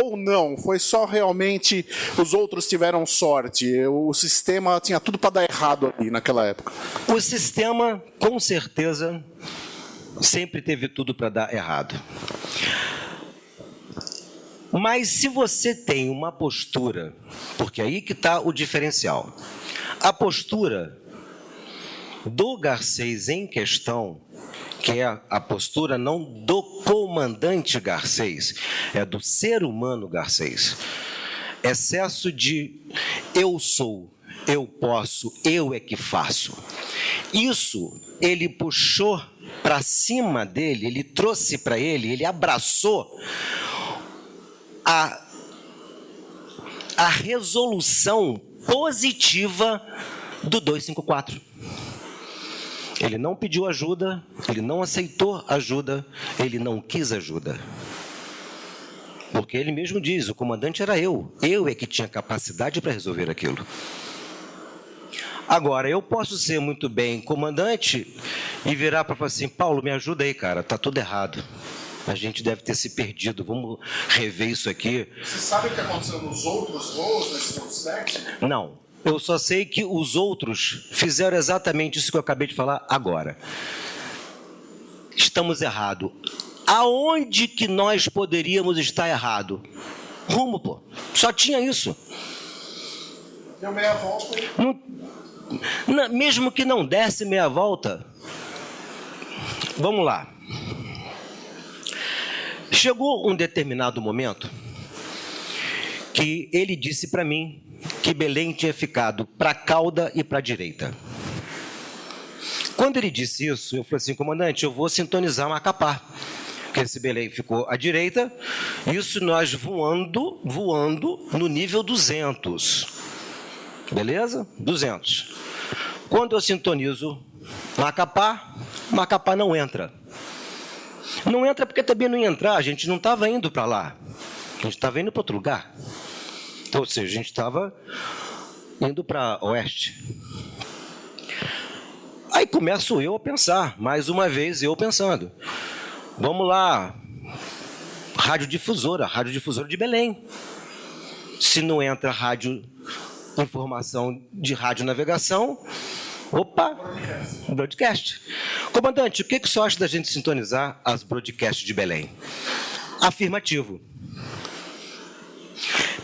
ou não, foi só realmente os outros tiveram sorte, o sistema tinha tudo para dar errado ali naquela época. O sistema, com certeza, sempre teve tudo para dar errado. Mas se você tem uma postura, porque aí que está o diferencial, a postura do Garcês em questão, que é a postura não do comandante Garcês, é do ser humano Garcês, excesso de eu sou, eu posso, eu é que faço. Isso ele puxou para cima dele, ele trouxe para ele abraçou a resolução positiva do 254. Ele não pediu ajuda, ele não aceitou ajuda, ele não quis ajuda. Porque ele mesmo diz, o comandante era eu é que tinha capacidade para resolver aquilo. Agora, eu posso ser muito bem comandante e virar para falar assim, Paulo, me ajuda aí, cara, tá tudo errado. A gente deve ter se perdido, vamos rever isso aqui. Você sabe o que aconteceu nos outros voos, nesses outros testes? Não, eu só sei que os outros fizeram exatamente isso que eu acabei de falar agora. Estamos errados. Aonde que nós poderíamos estar errado? Rumo, pô. Só tinha isso. Deu meia volta. Mesmo que não desse meia volta, vamos lá. Chegou um determinado momento que ele disse para mim que Belém tinha ficado para a cauda e para a direita. Quando ele disse isso, eu falei assim, comandante, eu vou sintonizar Macapá, porque esse Belém ficou à direita, isso nós voando no nível 200. Beleza? 200. Quando eu sintonizo Macapá, Macapá não entra. Não entra porque também não ia entrar, a gente não estava indo para lá. A gente estava indo para outro lugar. Ou seja, a gente estava indo para oeste. Aí começo eu a pensar, mais uma vez eu pensando. Vamos lá, radiodifusora de Belém. Se não entra rádio, informação de radionavegação, opa, broadcast. Comandante, o que o senhor acha da gente sintonizar as broadcasts de Belém? Afirmativo.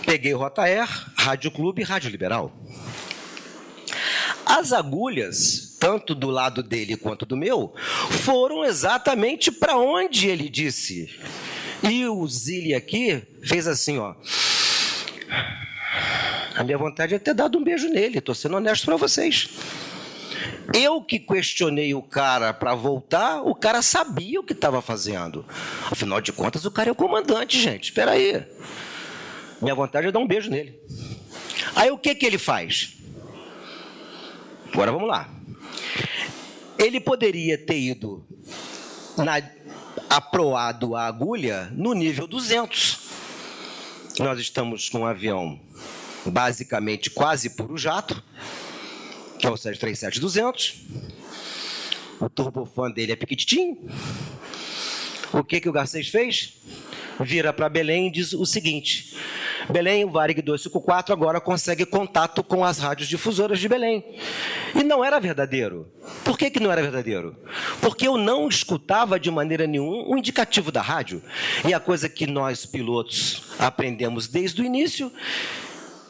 Peguei Rota Air, Rádio Clube e Rádio Liberal. As agulhas, tanto do lado dele quanto do meu, foram exatamente para onde ele disse. E o Zílio aqui fez assim, ó. A minha vontade é ter dado um beijo nele, estou sendo honesto para vocês. Eu que questionei o cara para voltar, o cara sabia o que estava fazendo. Afinal de contas, o cara é o comandante, gente. Espera aí. Minha vontade é dar um beijo nele. Aí o que ele faz? Agora vamos lá. Ele poderia ter ido aproado a agulha no nível 200. Nós estamos com um avião basicamente quase puro jato, que é o 737-200. O turbofan dele é pequitinho. O que o Garcês fez? Vira para Belém e diz o seguinte: Belém, o Varig 254 agora consegue contato com as radiodifusoras de Belém. E não era verdadeiro. Por que não era verdadeiro? Porque eu não escutava de maneira nenhuma o indicativo da rádio. E a coisa que nós, pilotos, aprendemos desde o início,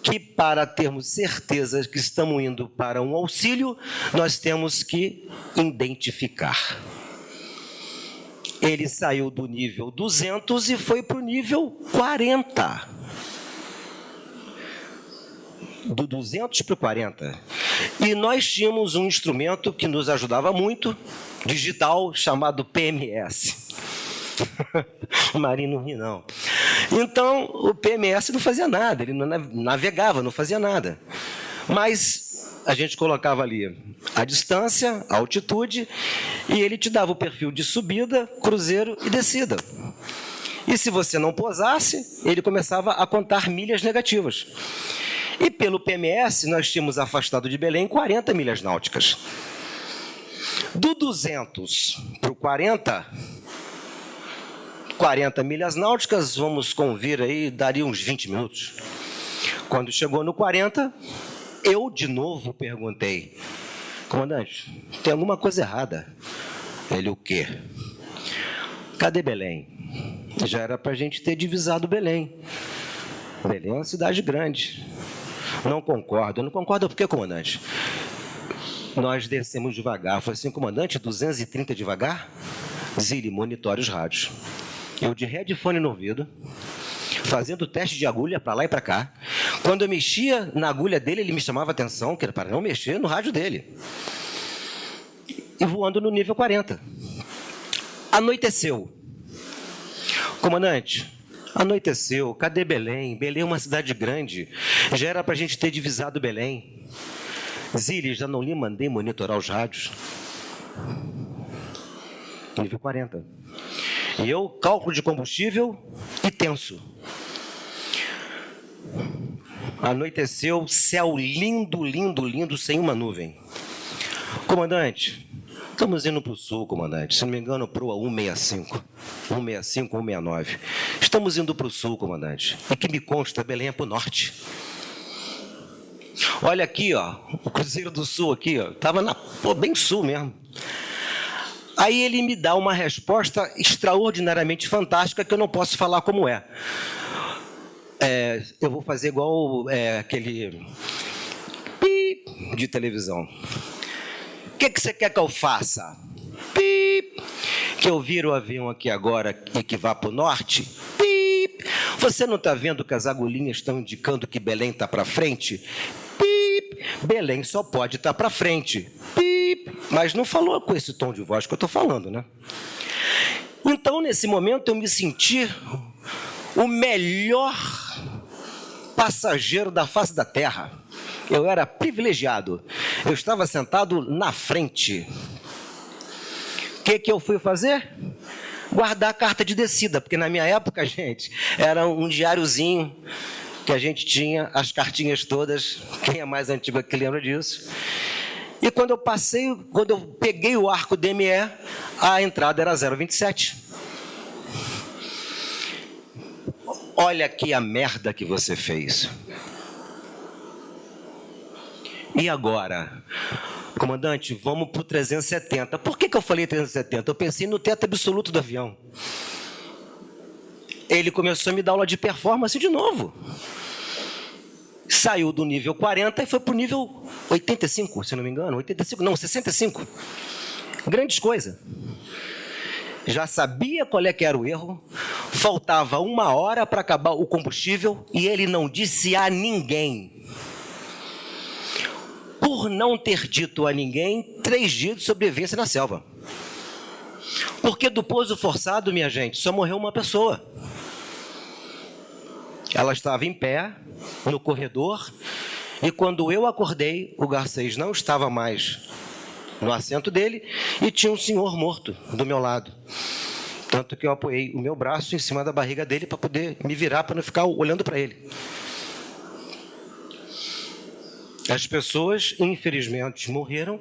que para termos certeza que estamos indo para um auxílio, nós temos que identificar. Ele saiu do nível 200 e foi para o nível 40. Do 200 para o 40. E nós tínhamos um instrumento que nos ajudava muito, digital, chamado PMS. O Marinho não ri, não. Então, o PMS não fazia nada, ele não navegava, não fazia nada. Mas a gente colocava ali a distância, a altitude, e ele te dava o perfil de subida, cruzeiro e descida. E se você não pousasse, ele começava a contar milhas negativas. E pelo PMS, nós tínhamos afastado de Belém 40 milhas náuticas. Do 200 para o 40 milhas náuticas, vamos convir aí, daria uns 20 minutos. Quando chegou no 40, eu de novo perguntei: comandante, tem alguma coisa errada? Ele: o quê? Cadê Belém? Já era para a gente ter divisado Belém. Belém é uma cidade grande. Não concordo. Não concordo por quê, comandante? Nós descemos devagar. Eu falei assim: comandante, 230 devagar? Zile, monitore os rádios. Eu de headphone no ouvido, fazendo teste de agulha para lá e para cá. Quando eu mexia na agulha dele, ele me chamava a atenção, que era para não mexer no rádio dele. E voando no nível 40. Anoiteceu. Comandante, anoiteceu. Cadê Belém? Belém é uma cidade grande. Já era para a gente ter divisado Belém. Zile, já não lhe mandei monitorar os rádios. Nível 40. E eu, cálculo de combustível e tenso. Anoiteceu, céu lindo, lindo, lindo, sem uma nuvem. Comandante, estamos indo para o sul, comandante. Se não me engano, proa 165. 165, 169. Estamos indo para o sul, comandante. E que me consta, Belém é para o norte. Olha aqui, ó, o Cruzeiro do Sul aqui, ó, estava bem sul mesmo. Aí ele me dá uma resposta extraordinariamente fantástica que eu não posso falar como é. Eu vou fazer igual aquele pip de televisão. O que você quer que eu faça? Pip. Que eu viro o avião aqui agora e que vá para o norte? Pip. Você não está vendo que as agulhinhas estão indicando que Belém está para frente? Pip. Belém só pode estar para frente. Pip. Mas não falou com esse tom de voz que eu estou falando, né? Então, nesse momento, eu me senti o melhor passageiro da face da Terra. Eu era privilegiado. Eu estava sentado na frente. O que eu fui fazer? Guardar a carta de descida, porque na minha época, gente, era um diáriozinho que a gente tinha, as cartinhas todas. Quem é mais antigo que lembra disso? E quando eu peguei o arco DME, a entrada era 0,27. Olha aqui a merda que você fez. E agora? Comandante, vamos para o 370. Por que eu falei 370? Eu pensei no teto absoluto do avião. Ele começou a me dar aula de performance de novo. Saiu do nível 40 e foi para o nível 85, se não me engano. 85, não, 65. Grandes coisas. Já sabia qual é que era o erro. Faltava 1 hora para acabar o combustível e ele não disse a ninguém. Por por não ter dito a ninguém 3 dias de sobrevivência na selva. Porque do pouso forçado, minha gente, só morreu uma pessoa. Ela estava em pé, no corredor, e quando eu acordei, o Garcês não estava mais no assento dele e tinha um senhor morto do meu lado. Tanto que eu apoiei o meu braço em cima da barriga dele para poder me virar, para não ficar olhando para ele. As pessoas, infelizmente, morreram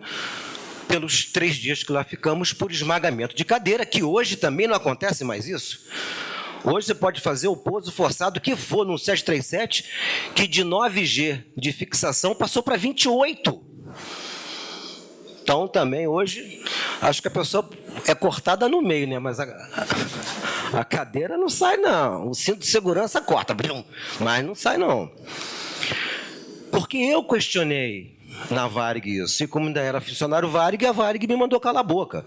pelos 3 dias que lá ficamos por esmagamento de cadeira, que hoje também não acontece mais isso. Hoje você pode fazer o pouso forçado que for num 737, que de 9G de fixação passou para 28. Então, também, hoje, acho que a pessoa é cortada no meio, né? Mas a cadeira não sai, não. O cinto de segurança corta, mas não sai, não. Porque eu questionei na Varig isso, e como ainda era funcionário Varig, a Varig me mandou calar a boca.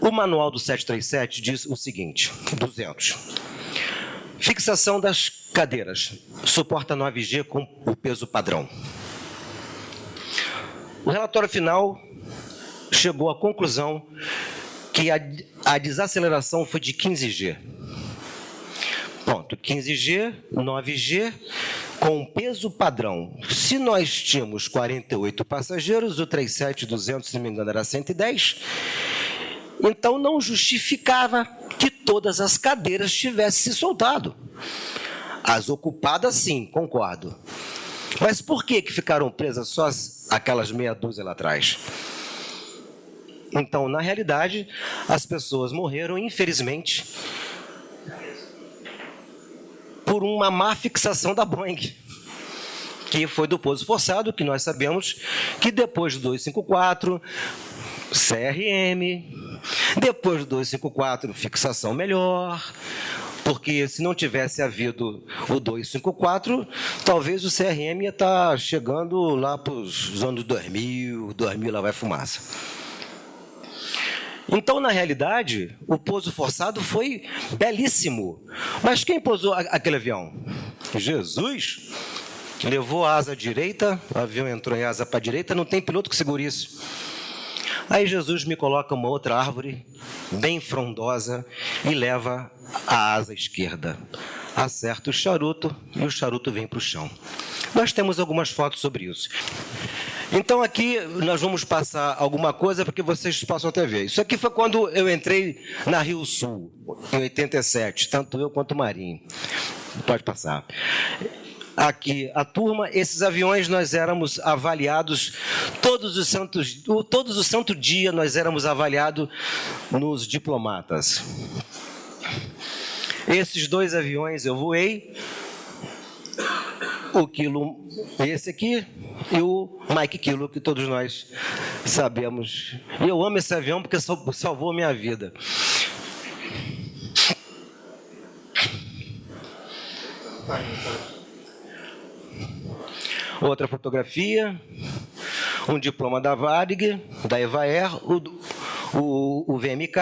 O manual do 737 diz o seguinte, 200. Fixação das cadeiras, suporta 9G com o peso padrão. O relatório final chegou à conclusão que a desaceleração foi de 15G. Ponto. 15G, 9G, com peso padrão. Se nós tínhamos 48 passageiros, o 37-200, se não me engano, era 110, então não justificava que todas as cadeiras tivessem se soltado. As ocupadas, sim, concordo. Mas por que ficaram presas só aquelas meia dúzia lá atrás? Então, na realidade, as pessoas morreram, infelizmente, por uma má fixação da Boeing, que foi do pouso forçado, que nós sabemos que depois do 254, CRM, depois do 254, fixação melhor, porque se não tivesse havido o 254, talvez o CRM ia estar chegando lá para os anos 2000 lá vai fumaça. Então, na realidade, o pouso forçado foi belíssimo. Mas quem pousou aquele avião? Jesus! Levou a asa direita, o avião entrou em asa para a direita, não tem piloto que segure isso. Aí Jesus me coloca uma outra árvore, bem frondosa, e leva a asa esquerda. Acerta o charuto e o charuto vem para o chão. Nós temos algumas fotos sobre isso. Então, aqui nós vamos passar alguma coisa, porque vocês possam até ver. Isso aqui foi quando eu entrei na Rio Sul, em 87, tanto eu quanto o Marinho. Pode passar. Aqui, a turma, esses aviões nós éramos avaliados, todos os santo dia nós éramos avaliados nos diplomatas. Esses 2 aviões eu voei, o Kilo, esse aqui, e o Mike Kilo, que todos nós sabemos. E eu amo esse avião porque salvou a minha vida. Outra fotografia, um diploma da Varig, da Evaer, o VMK.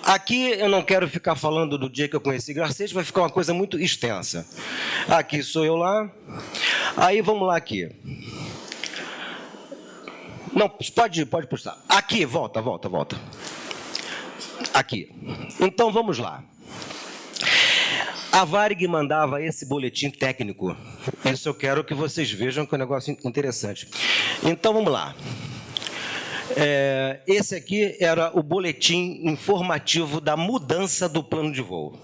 Aqui eu não quero ficar falando do dia que eu conheci Garcês, vai ficar uma coisa muito extensa. Aqui sou eu lá. Aí vamos lá aqui. Não, pode puxar. Aqui, volta. Aqui. Então vamos lá. A Varig mandava esse boletim técnico. Isso eu quero que vocês vejam, que é um negócio interessante. Então vamos lá. Esse aqui era o boletim informativo da mudança do plano de voo.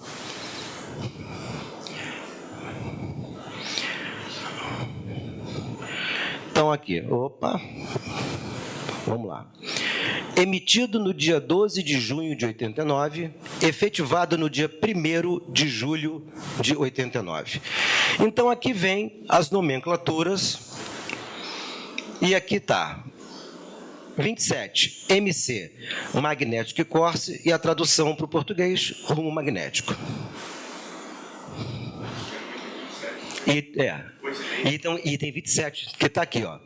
Então aqui, vamos lá. Emitido no dia 12 de junho de 89, efetivado no dia 1º de julho de 89. Então aqui vem as nomenclaturas, e aqui está 27, MC, magnético e Corse, e a tradução para o português, rumo magnético. Item 27, que está aqui, ó.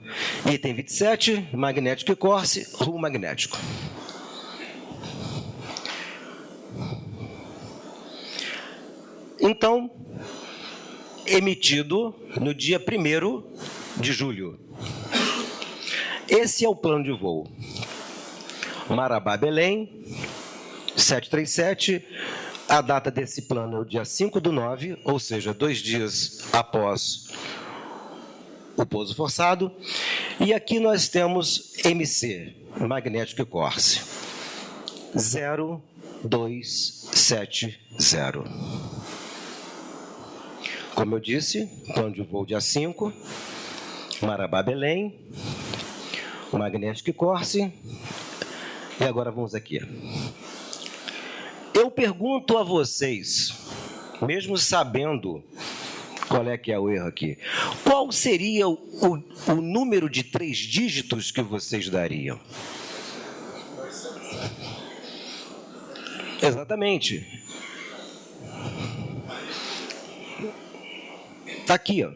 Item 27, magnético e Corse, rumo magnético. Então, emitido no dia 1º de julho. Esse é o plano de voo. Marabá, Belém, 737. A data desse plano é o dia 5/9, ou seja, 2 dias após o pouso forçado. E aqui nós temos MC, Magnético Corse, 0270. Como eu disse, plano de voo dia 5, Marabá, Belém, Magnético Corse. E agora vamos aqui. Eu pergunto a vocês, mesmo sabendo qual é que é o erro aqui, qual seria o número de 3 dígitos que vocês dariam? Exatamente. Está aqui, ó.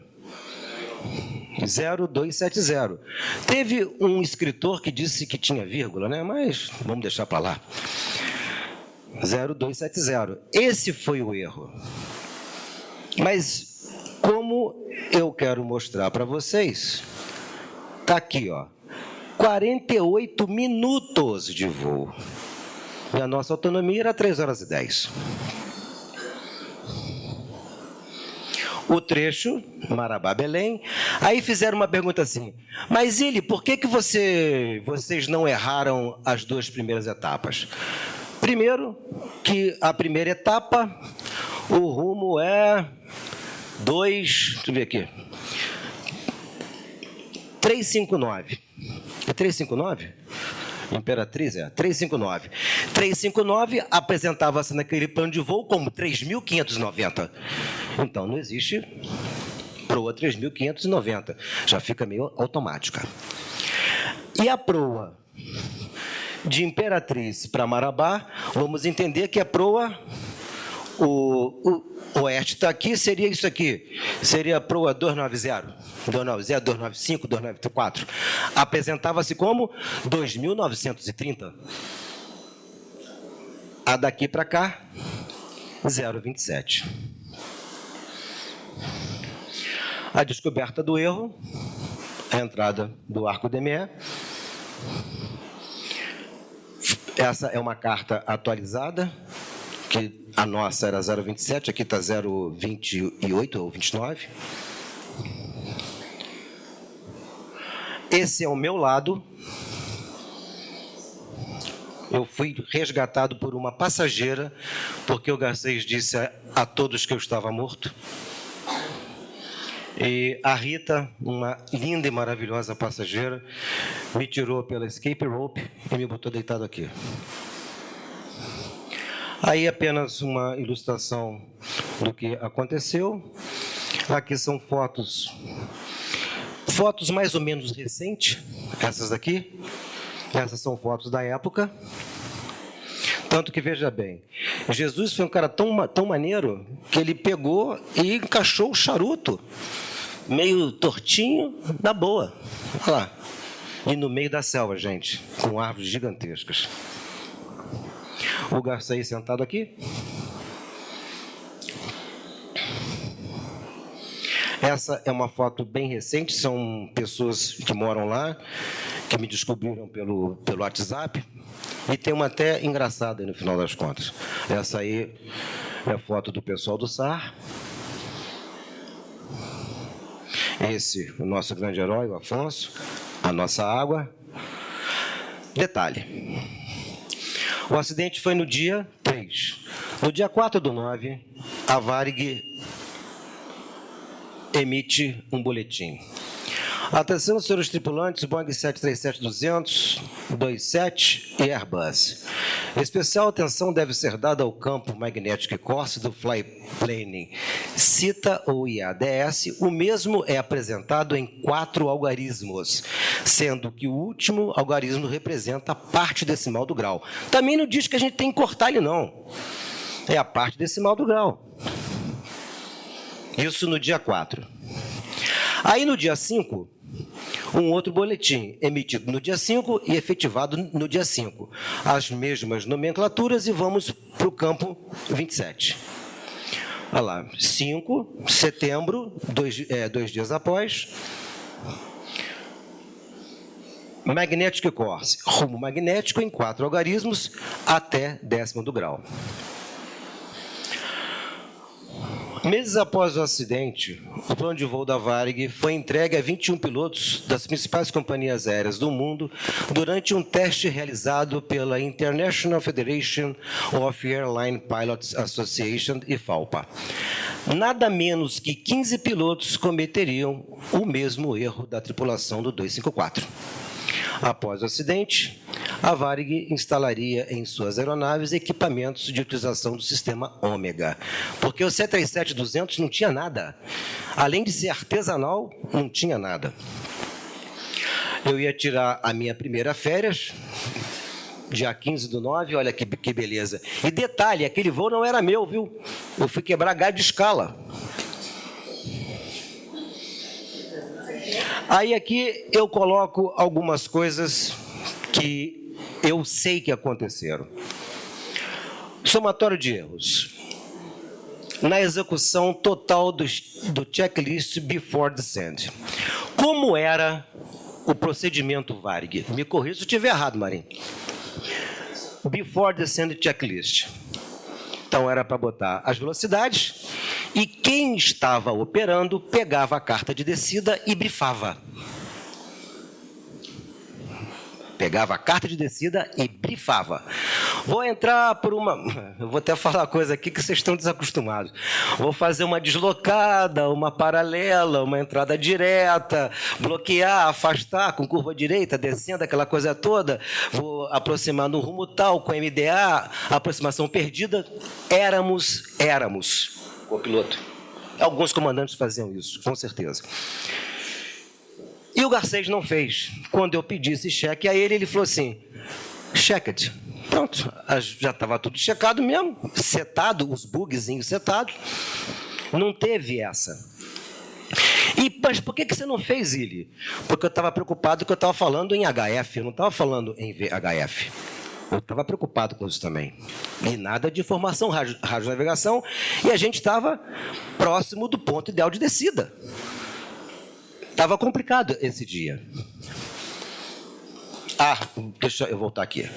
0270. Teve um escritor que disse que tinha vírgula, né? Mas vamos deixar para lá. 0270. Esse foi o erro. Mas como eu quero mostrar para vocês, está aqui, ó, 48 minutos de voo. E a nossa autonomia era 3 horas e 10. O trecho, Marabá, Belém. Aí fizeram uma pergunta assim, mas por que vocês não erraram as 2 primeiras etapas? Primeiro, que a primeira etapa, o rumo é deixa eu ver aqui, 359. É 359? Imperatriz, 359. 359 apresentava-se naquele plano de voo como 3.590. Então, não existe proa 3.590. Já fica meio automática. E a proa de Imperatriz para Marabá, vamos entender que a proa, o oeste está aqui, seria isso aqui. Seria a proa 290, 290, 295, 294. Apresentava-se como 2.930. A daqui para cá, 027. A descoberta do erro, a entrada do arco DME. Essa é uma carta atualizada, que a nossa era 027, aqui está 028 ou 29. Esse é o meu lado. Eu fui resgatado por uma passageira, porque o Garcês disse a todos que eu estava morto. E a Rita, uma linda e maravilhosa passageira, me tirou pela escape rope e me botou deitado aqui. Aí apenas uma ilustração do que aconteceu. Aqui são fotos mais ou menos recentes, essas daqui. Essas são fotos da época. Tanto que, veja bem, Jesus foi um cara tão maneiro que ele pegou e encaixou o charuto, meio tortinho, na boa. Olha lá. E no meio da selva, gente, com árvores gigantescas. O Garcês sentado aqui. Essa é uma foto bem recente, são pessoas que moram lá, que me descobriram pelo WhatsApp, e tem uma até engraçada aí no final das contas. Essa aí é a foto do pessoal do SAR. Esse, o nosso grande herói, o Afonso, a nossa água. Detalhe, o acidente foi no dia 3. No dia 4/9, a Varig emite um boletim. Atenção, senhores tripulantes, Boeing 737-200, 27 e Airbus. Especial atenção deve ser dada ao campo magnético e Corse do Flyplane CITA ou IADS. O mesmo é apresentado em 4 algarismos, sendo que o último algarismo representa a parte decimal do grau. Também não diz que a gente tem que cortar ele, não. É a parte decimal do grau. Isso no dia 4. Aí no dia 5, um outro boletim emitido no dia 5 e efetivado no dia 5. As mesmas nomenclaturas e vamos para o campo 27. Olha lá, 5 de setembro, 2 dias após. Magnetic Course, rumo magnético em 4 algarismos até 10º grau. Meses após o acidente, o plano de voo da Varig foi entregue a 21 pilotos das principais companhias aéreas do mundo durante um teste realizado pela International Federation of Airline Pilots Association, IFALPA. Nada menos que 15 pilotos cometeriam o mesmo erro da tripulação do 254. Após o acidente, a Varig instalaria em suas aeronaves equipamentos de utilização do sistema Ômega, porque o 737-200 não tinha nada. Além de ser artesanal, não tinha nada. Eu ia tirar a minha primeira férias, dia 15/9, olha que beleza. E detalhe, aquele voo não era meu, viu? Eu fui quebrar galho de escala. Aí aqui eu coloco algumas coisas que eu sei que aconteceram. Somatório de erros. Na execução total do checklist before descent. Como era o procedimento Varig? Me corrija se eu estiver errado, Marinho. Before descent checklist. Então era para botar as velocidades e quem estava operando pegava a carta de descida e brifava. Pegava a carta de descida e brifava. Vou entrar por uma... Eu vou até falar uma coisa aqui que vocês estão desacostumados. Vou fazer uma deslocada, uma paralela, uma entrada direta, bloquear, afastar com curva direita, descendo, aquela coisa toda. Vou aproximar no rumo tal, com MDA, aproximação perdida. Éramos o piloto. Alguns comandantes faziam isso, com certeza. E o Garcês não fez. Quando eu pedi esse cheque a ele, ele falou assim, check it. Pronto, já estava tudo checado mesmo, setado, os bugzinhos setados. Não teve essa. Mas por que você não fez, Ili? Porque eu estava preocupado que eu estava falando em HF, eu não estava falando em VHF. Eu estava preocupado com isso também. E nada de informação, radionavegação, e a gente estava próximo do ponto ideal de descida. Estava complicado esse dia. Deixa eu voltar aqui.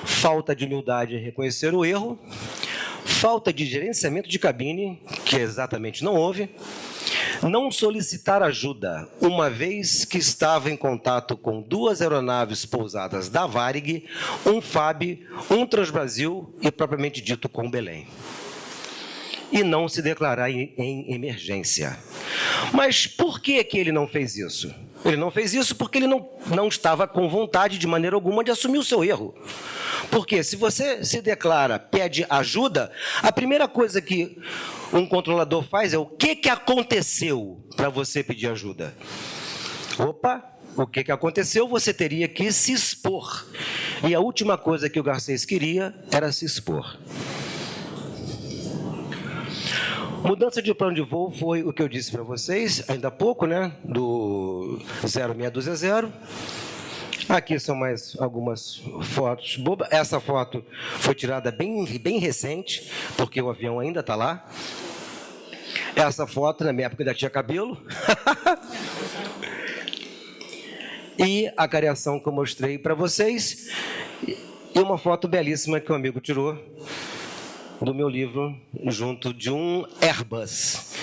Falta de humildade em reconhecer o erro. Falta de gerenciamento de cabine, que exatamente não houve. Não solicitar ajuda, uma vez que estava em contato com 2 aeronaves pousadas da Varig, um FAB, um Transbrasil e, propriamente dito, com Belém. E não se declarar em emergência. Mas por que ele não fez isso? Ele não fez isso porque ele não estava com vontade, de maneira alguma, de assumir o seu erro. Porque se você se declara, pede ajuda, a primeira coisa que um controlador faz é o que aconteceu para você pedir ajuda. Opa, o que aconteceu? Você teria que se expor. E a última coisa que o Garcês queria era se expor. Mudança de plano de voo foi o que eu disse para vocês, ainda há pouco, né? Do 0620. Aqui são mais algumas fotos bobas. Essa foto foi tirada bem recente, porque o avião ainda está lá. Essa foto, na minha época, ainda tinha cabelo. E a cariação que eu mostrei para vocês. E uma foto belíssima que um amigo tirou do meu livro, junto de um Airbus.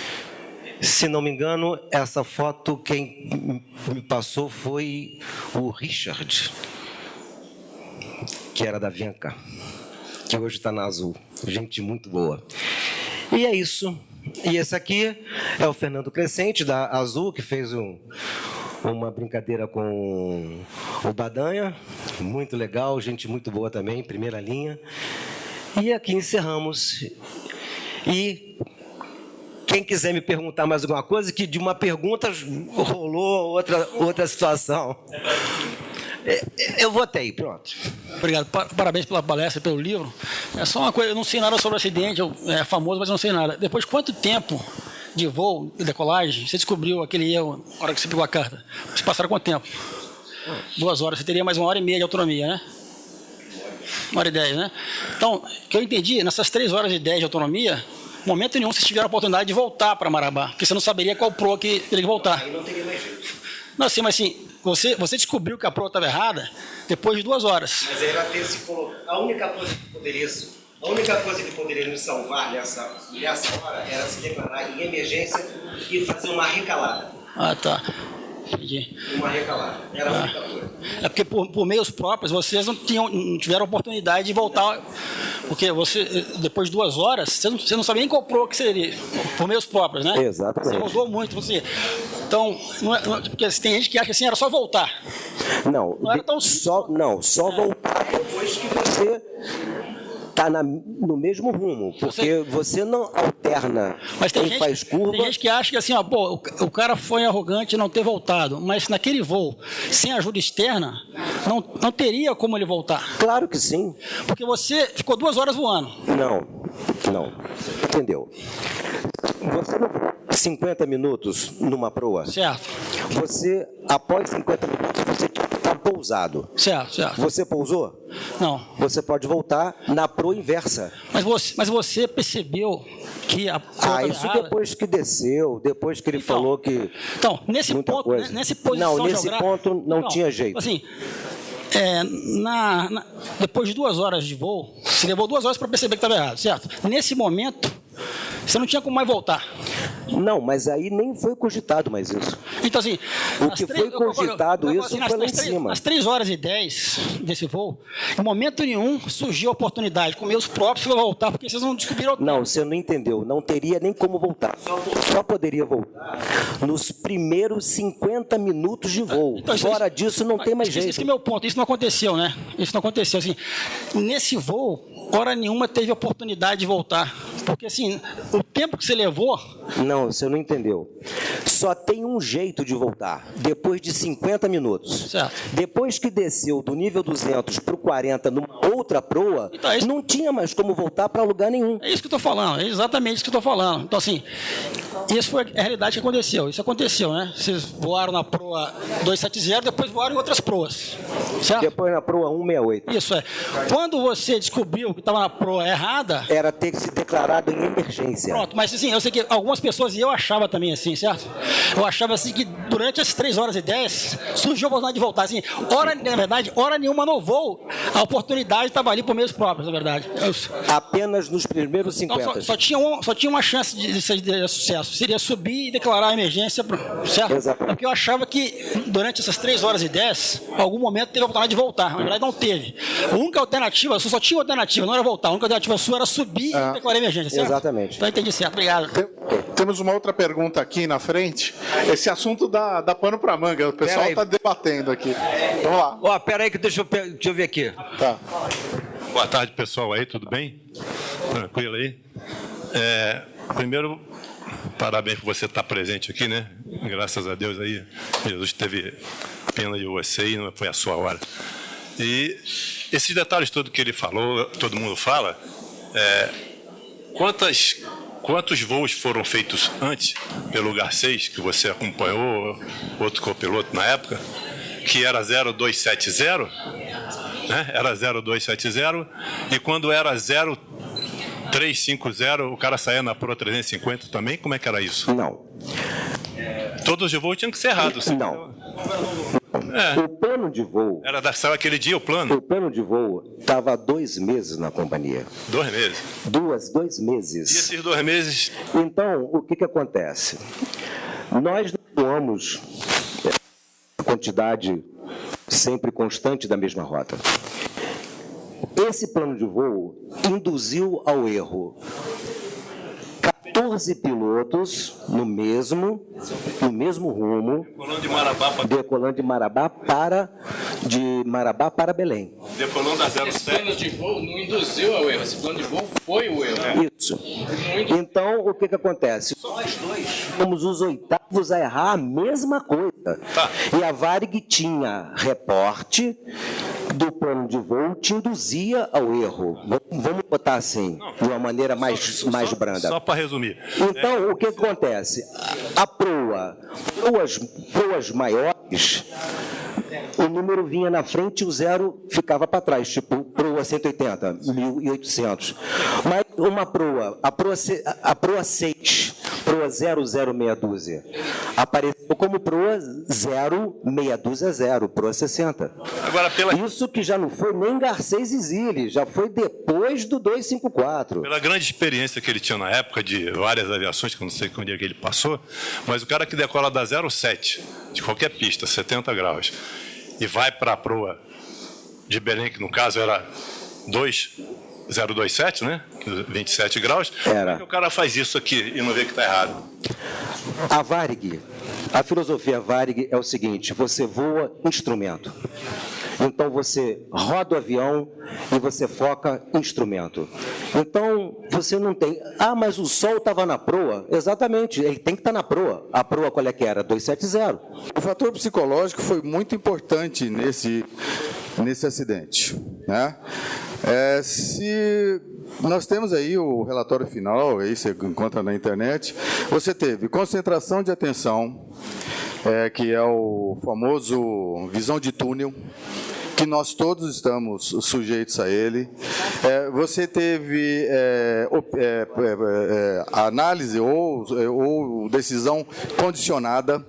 Se não me engano, essa foto quem me passou foi o Richard, que era da Avianca, que hoje está na Azul. Gente muito boa. E é isso. E esse aqui é o Fernando Crescente, da Azul, que fez uma brincadeira com o Badanha. Muito legal, gente muito boa também, primeira linha. E aqui encerramos. E quem quiser me perguntar mais alguma coisa, que de uma pergunta rolou outra situação. Eu vou até aí, pronto. Obrigado, parabéns pela palestra, pelo livro. É só uma coisa, eu não sei nada sobre o acidente, é famoso, mas eu não sei nada. Depois, quanto tempo de voo, de decolagem, você descobriu aquele erro na hora que você pegou a carta? Vocês passaram quanto tempo? 2 horas, você teria mais 1h30 de autonomia, né? 1h10, né? Então, o que eu entendi, nessas 3 horas e 10 de autonomia, em momento nenhum vocês tiveram a oportunidade de voltar para Marabá, porque você não saberia qual proa que teria que voltar. Aí não teria mais jeito. Não, assim, mas assim, você descobriu que a proa estava errada depois de 2 horas. Mas era ter se colocado. A única coisa que poderia nos salvar nessa hora era se declarar em emergência e fazer uma recalada. Ah, tá. Entendi. Uma recalada. Era a única coisa. É porque por meios próprios vocês não tiveram oportunidade de voltar, porque você, depois de 2 horas, você não sabia nem qual proa que seria, por meios próprios, né? Exatamente. Você rodou muito, você. Então, porque tem gente que acha que assim, era só voltar. Não, Não era tão simples. só voltar depois que você está no mesmo rumo, porque você não alterna Mas tem quem faz curva. Tem gente que acha que assim, ó, pô, o cara foi arrogante não ter voltado, mas naquele voo, sem ajuda externa, não teria como ele voltar. Claro que sim. Porque você ficou 2 horas voando. Não. Entendeu? Você não 50 minutos numa proa. Certo. Você, após 50 minutos, você está pousado. Certo. Você pousou? Não. Você pode voltar na proa inversa. Mas você percebeu que a proa estava Isso errada? depois que desceu, depois que ele falou que... Então, nesse muita ponto, coisa. nesse posição Não, nesse geográfica, ponto não tinha jeito. Assim, depois de 2 horas de voo, você levou 2 horas para perceber que estava errado, certo? Nesse momento, você não tinha como mais voltar. Não, mas aí nem foi cogitado mais isso. Então, assim... O que foi cogitado isso foi lá em cima. Às 3h10 desse voo, em momento nenhum surgiu a oportunidade com meus próprios para voltar, porque vocês não descobriram... Não, você não entendeu. Não teria nem como voltar. Só poderia voltar nos primeiros 50 minutos de voo. Então, Fora disso, não tem mais jeito. Esse é meu ponto. Isso não aconteceu, né? Isso não aconteceu. Assim, nesse voo, hora nenhuma teve oportunidade de voltar. Porque, assim, o tempo que você levou... Não, você não entendeu. Só tem um jeito de voltar. Depois de 50 minutos. Certo. Depois que desceu do nível 200 para o 40 numa outra proa, Então, é isso... não tinha mais como voltar para lugar nenhum. É isso que eu estou falando. É exatamente isso que eu estou falando. Então, assim, isso foi a realidade que aconteceu. Isso aconteceu, né? Vocês voaram na proa 270, depois voaram em outras proas. Certo? Depois na proa 168. Isso é. Quando você descobriu que estava na proa errada... Era ter que se declarado em emergência. Pronto, mas assim, eu sei que algumas pessoas, e eu achava também assim, certo? Eu achava assim que durante as 3h10 surgiu a oportunidade de voltar. Assim, na verdade, hora nenhuma no voo, a oportunidade estava ali por meios próprios, na verdade. Apenas nos primeiros 50. Então, só tinha uma chance de sucesso. Seria subir e declarar a emergência, certo? Exatamente. Porque eu achava que durante essas 3h10, em algum momento teve a oportunidade de voltar. Na verdade, não teve. A única alternativa, só tinha alternativa, não era voltar. A única alternativa sua era subir e declarar a emergência, certo? Exatamente. Então, entendi certo. Obrigado. Temos uma outra pergunta aqui na frente. Esse assunto dá pano para manga. O pessoal está debatendo aqui. Vamos lá. Ó, peraí que deixa eu ver aqui. Tá. Boa tarde, pessoal aí, tudo bem? Tranquilo aí? Primeiro, parabéns por você estar presente aqui, né? Graças a Deus aí, Jesus teve pena de você e não foi a sua hora. E esses detalhes todos que ele falou, todo mundo fala, quantos voos foram feitos antes pelo Garcês, que você acompanhou, outro copiloto na época, que era 0270, né? Era 0270, e quando era 0350, o cara saía na Pro 350 também? Como é que era isso? Não. Todos os voos tinham que ser errados. Não. O plano de voo... Saiu aquele dia o plano? O plano de voo estava há 2 meses na companhia. 2 meses. 2 E meses. esses 2 meses... Então, o que acontece? Nós não voamos a quantidade sempre constante da mesma rota. Esse plano de voo induziu ao erro 14 pilotos no mesmo rumo, decolando de Marabá para Belém. Decolando a Esse 07. plano de voo não induziu ao erro, esse plano de voo foi o erro. Isso. Então, o que acontece? Nós dois fomos os 8º a errar a mesma coisa. Tá. E a Varig tinha reporte do plano de voo, te induzia ao erro. Vamos botar assim, de uma maneira mais branda. Só para resumir. Então, o que acontece? A proas maiores o número vinha na frente e o zero ficava para trás, tipo proa 180, 1.800. Mas uma proa, a proa 6, proa 0062, apareceu como proa 0620, proa 60. Agora, Isso que já não foi nem Garcês e Zilli, já foi depois do 254. pela grande experiência que ele tinha na época, de várias aviações, que eu não sei quando é que ele passou, mas o cara que decola da 07, de qualquer pista, 70 graus, e vai para a proa de Belém, que no caso era 027, né? 27 graus. Como é que o cara faz isso aqui e não vê que está errado? A Varig, a filosofia Varig é o seguinte: você voa instrumento. Então você roda o avião e você foca instrumento. Então você não tem... Ah, mas o sol estava na proa. Exatamente, ele tem que estar na proa. A proa qual é que era? 270. O fator psicológico foi muito importante nesse acidente, né? Se nós temos aí o relatório final, aí você encontra na internet, você teve concentração de atenção, que é o famoso visão de túnel, que nós todos estamos sujeitos a ele. Você teve análise ou decisão condicionada,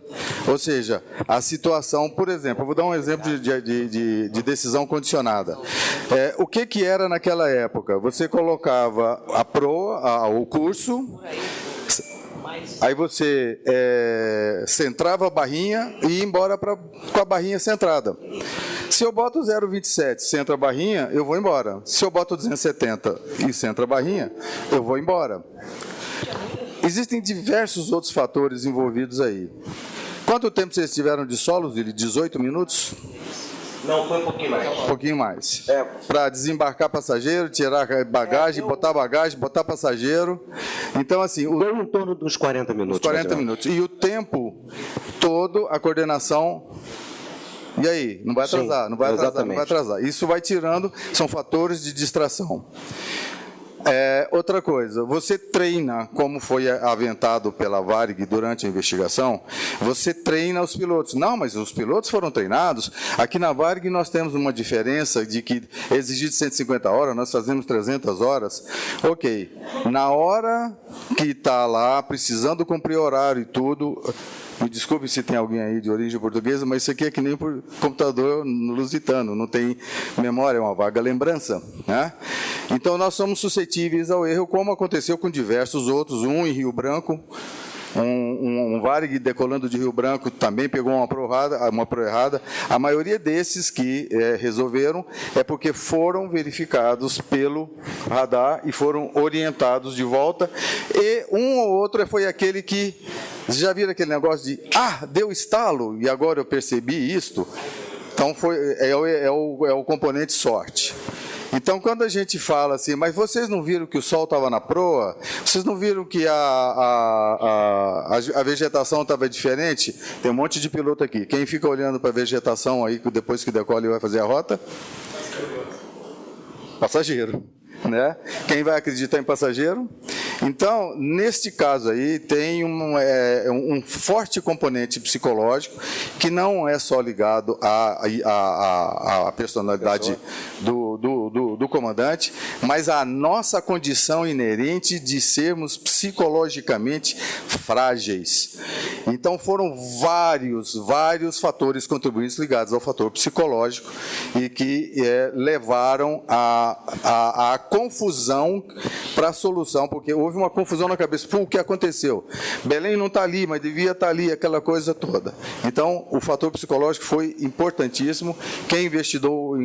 ou seja, a situação, por exemplo, eu vou dar um exemplo de decisão condicionada. O que era naquela época? Você colocava a proa, o curso, aí você centrava a barrinha e ia embora com a barrinha centrada. Se eu boto 0,27 e centro a barrinha, eu vou embora. Se eu boto 270 e centro a barrinha, eu vou embora. Existem diversos outros fatores envolvidos aí. Quanto tempo vocês tiveram de solo, Zilli? 18 minutos? Não, foi um pouquinho mais. Um pouquinho mais. Para desembarcar passageiro, tirar bagagem, botar passageiro. Então, assim... Deu em torno dos 40 minutos. Os 40 minutos. E o tempo todo, a coordenação... E aí? Não vai atrasar, não vai atrasar, não vai atrasar. Isso vai tirando, são fatores de distração. Outra coisa, você treina, como foi aventado pela Varig durante a investigação, você treina os pilotos. Não, mas os pilotos foram treinados. Aqui na Varig nós temos uma diferença de que exigido 150 horas, nós fazemos 300 horas. Ok, na hora que está lá, precisando cumprir horário e tudo... Me desculpe se tem alguém aí de origem portuguesa, mas isso aqui é que nem por computador lusitano, não tem memória, é uma vaga lembrança, né? Então, nós somos suscetíveis ao erro, como aconteceu com diversos outros, um em Rio Branco, um Varig decolando de Rio Branco também pegou uma proa errada. A maioria desses que resolveram é porque foram verificados pelo radar e foram orientados de volta. E um ou outro foi aquele que... Vocês já viram aquele negócio de, deu estalo e agora eu percebi isto? Então, é o componente sorte. Então, quando a gente fala assim, mas vocês não viram que o sol estava na proa? Vocês não viram que a vegetação estava diferente? Tem um monte de piloto aqui. Quem fica olhando para a vegetação aí, depois que decola e vai fazer a rota? Passageiro. Né? Quem vai acreditar em passageiro? Então, neste caso aí, tem um forte componente psicológico que não é só ligado à personalidade do comandante, mas à nossa condição inerente de sermos psicologicamente frágeis. Então, foram vários fatores contribuintes ligados ao fator psicológico e que levaram a confusão para a solução, porque houve uma confusão na cabeça. O que aconteceu? Belém não está ali, mas devia estar ali, aquela coisa toda. Então, o fator psicológico foi importantíssimo. Quem investigou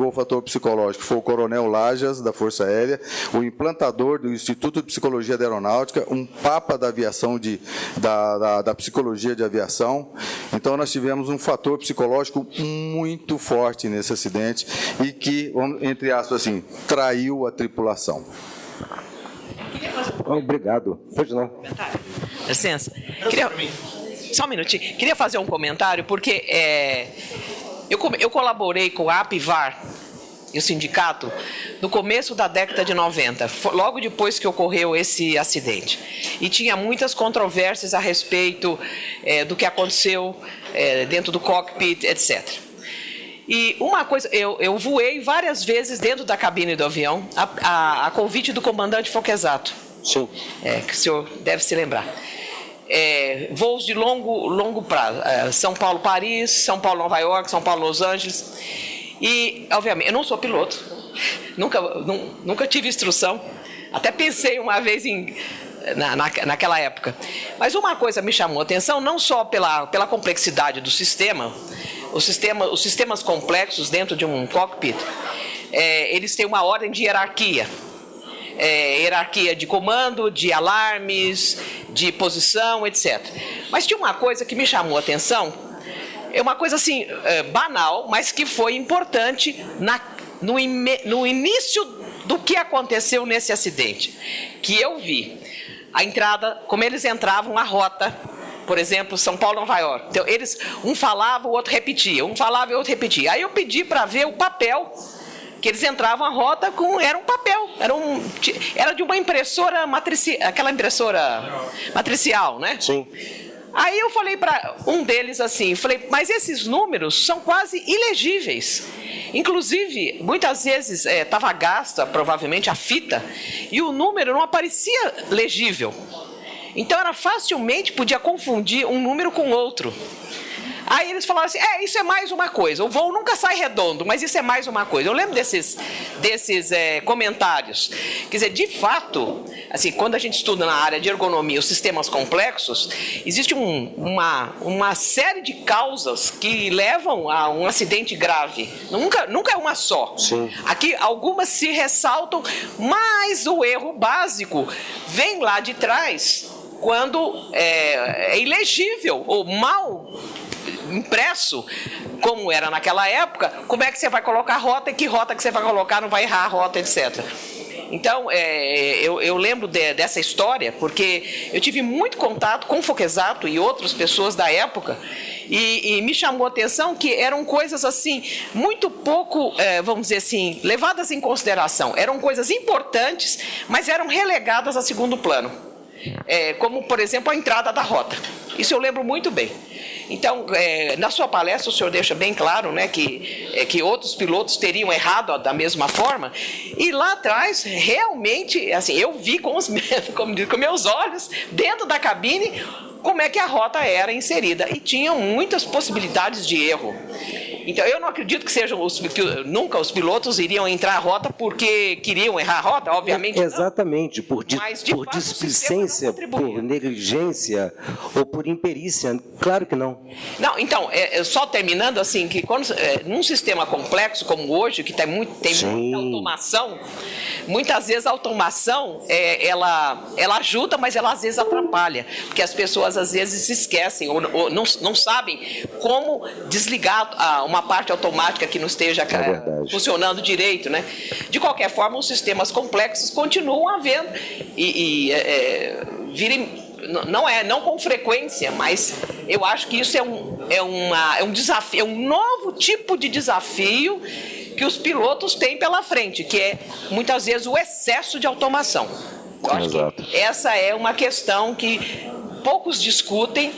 o fator psicológico foi o Coronel Lajas, da Força Aérea, o implantador do Instituto de Psicologia da Aeronáutica, um papa da aviação, da psicologia de aviação. Então, nós tivemos um fator psicológico muito forte nesse acidente e que, entre aspas, assim, traiu a tripulação. Obrigado. Pois não. Licença. Só um minutinho. Queria fazer um comentário, porque eu colaborei com a APVAR e o sindicato no começo da década de 90, logo depois que ocorreu esse acidente. E tinha muitas controvérsias a respeito do que aconteceu dentro do cockpit, etc. E uma coisa, eu voei várias vezes dentro da cabine do avião, a convite do comandante Foquesato. Sim. Que o senhor deve se lembrar. Voos de longo prazo. São Paulo-Paris, São Paulo-Nova York, São Paulo-Los Angeles. E, obviamente, eu não sou piloto. Nunca tive instrução. Até pensei uma vez naquela época. Mas uma coisa me chamou a atenção, não só pela complexidade do sistema, os sistemas complexos dentro de um cockpit, eles têm uma ordem de hierarquia. Hierarquia de comando, de alarmes, de posição, etc. Mas tinha uma coisa que me chamou a atenção, é uma coisa assim, banal, mas que foi importante no início do que aconteceu nesse acidente, que eu vi a entrada, como eles entravam a rota, por exemplo, São Paulo, Nova York. Então, um falava, o outro repetia, um falava e o outro repetia. Aí eu pedi para ver o papel que eles entravam a rota era um papel, era de uma impressora aquela impressora matricial, né? Sim. Aí eu falei para um deles assim, falei, mas esses números são quase ilegíveis. Inclusive, muitas vezes estava gasta, provavelmente, a fita, e o número não aparecia legível. Então, facilmente podia confundir um número com outro. Aí eles falaram assim, isso é mais uma coisa, o voo nunca sai redondo, mas isso é mais uma coisa. Eu lembro desses comentários. Quer dizer, de fato, assim, quando a gente estuda na área de ergonomia os sistemas complexos, existe uma série de causas que levam a um acidente grave. Nunca é uma só. Sim. Aqui algumas se ressaltam, mas o erro básico vem lá de trás, quando é ilegível ou mal impresso, como era naquela época, como é que você vai colocar a rota e que rota que você vai colocar, não vai errar a rota, etc. Então, eu lembro dessa história, porque eu tive muito contato com o Foquesato e outras pessoas da época, e me chamou a atenção que eram coisas assim, muito pouco, vamos dizer assim, levadas em consideração. Eram coisas importantes, mas eram relegadas a segundo plano. Como, por exemplo, a entrada da rota. Isso eu lembro muito bem. Então, na sua palestra, o senhor deixa bem claro, né, que outros pilotos teriam errado da mesma forma. E lá atrás, realmente, assim, eu vi com meus olhos, dentro da cabine, como é que a rota era inserida. E tinham muitas possibilidades de erro. Então, eu não acredito que nunca os pilotos iriam entrar a rota porque queriam errar a rota, obviamente. Exatamente, por displicência, por negligência ou por imperícia. Claro que não. Não, então, só terminando assim, que num sistema complexo como hoje, que tem muita automação, muitas vezes a automação, ela ajuda, mas ela às vezes atrapalha, porque as pessoas às vezes se esquecem ou não sabem como desligar uma parte automática que não esteja funcionando direito, né? De qualquer forma, os sistemas complexos continuam havendo não com frequência, mas eu acho que isso é um desafio, é um novo tipo de desafio que os pilotos têm pela frente, que é muitas vezes o excesso de automação. Eu acho que essa é uma questão que poucos discutem.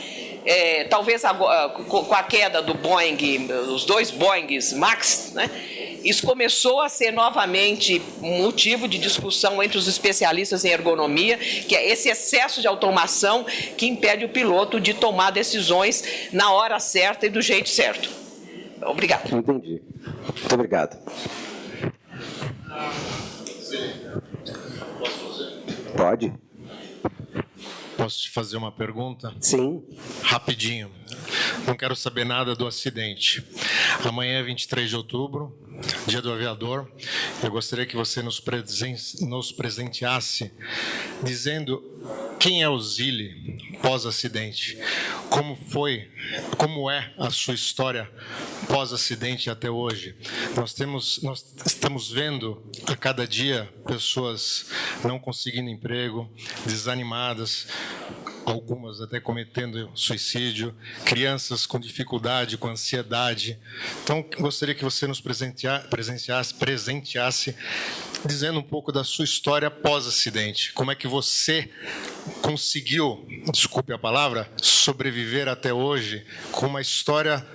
Talvez agora, com a queda do Boeing, os 2 Boeings Max, né, isso começou a ser novamente um motivo de discussão entre os especialistas em ergonomia, que é esse excesso de automação que impede o piloto de tomar decisões na hora certa e do jeito certo. Obrigado. Entendi. Muito obrigado. Pode? Posso te fazer uma pergunta? Sim. Rapidinho. Não quero saber nada do acidente. Amanhã é 23 de outubro, dia do aviador. Eu gostaria que você nos presenteasse dizendo quem é o Zilli pós-acidente. Como é a sua história pós-acidente até hoje? Nós estamos vendo a cada dia pessoas não conseguindo emprego, desanimadas, algumas até cometendo suicídio, crianças com dificuldade, com ansiedade. Então, gostaria que você nos presenteasse dizendo um pouco da sua história pós-acidente. Como é que você conseguiu, desculpe a palavra, sobreviver até hoje com uma história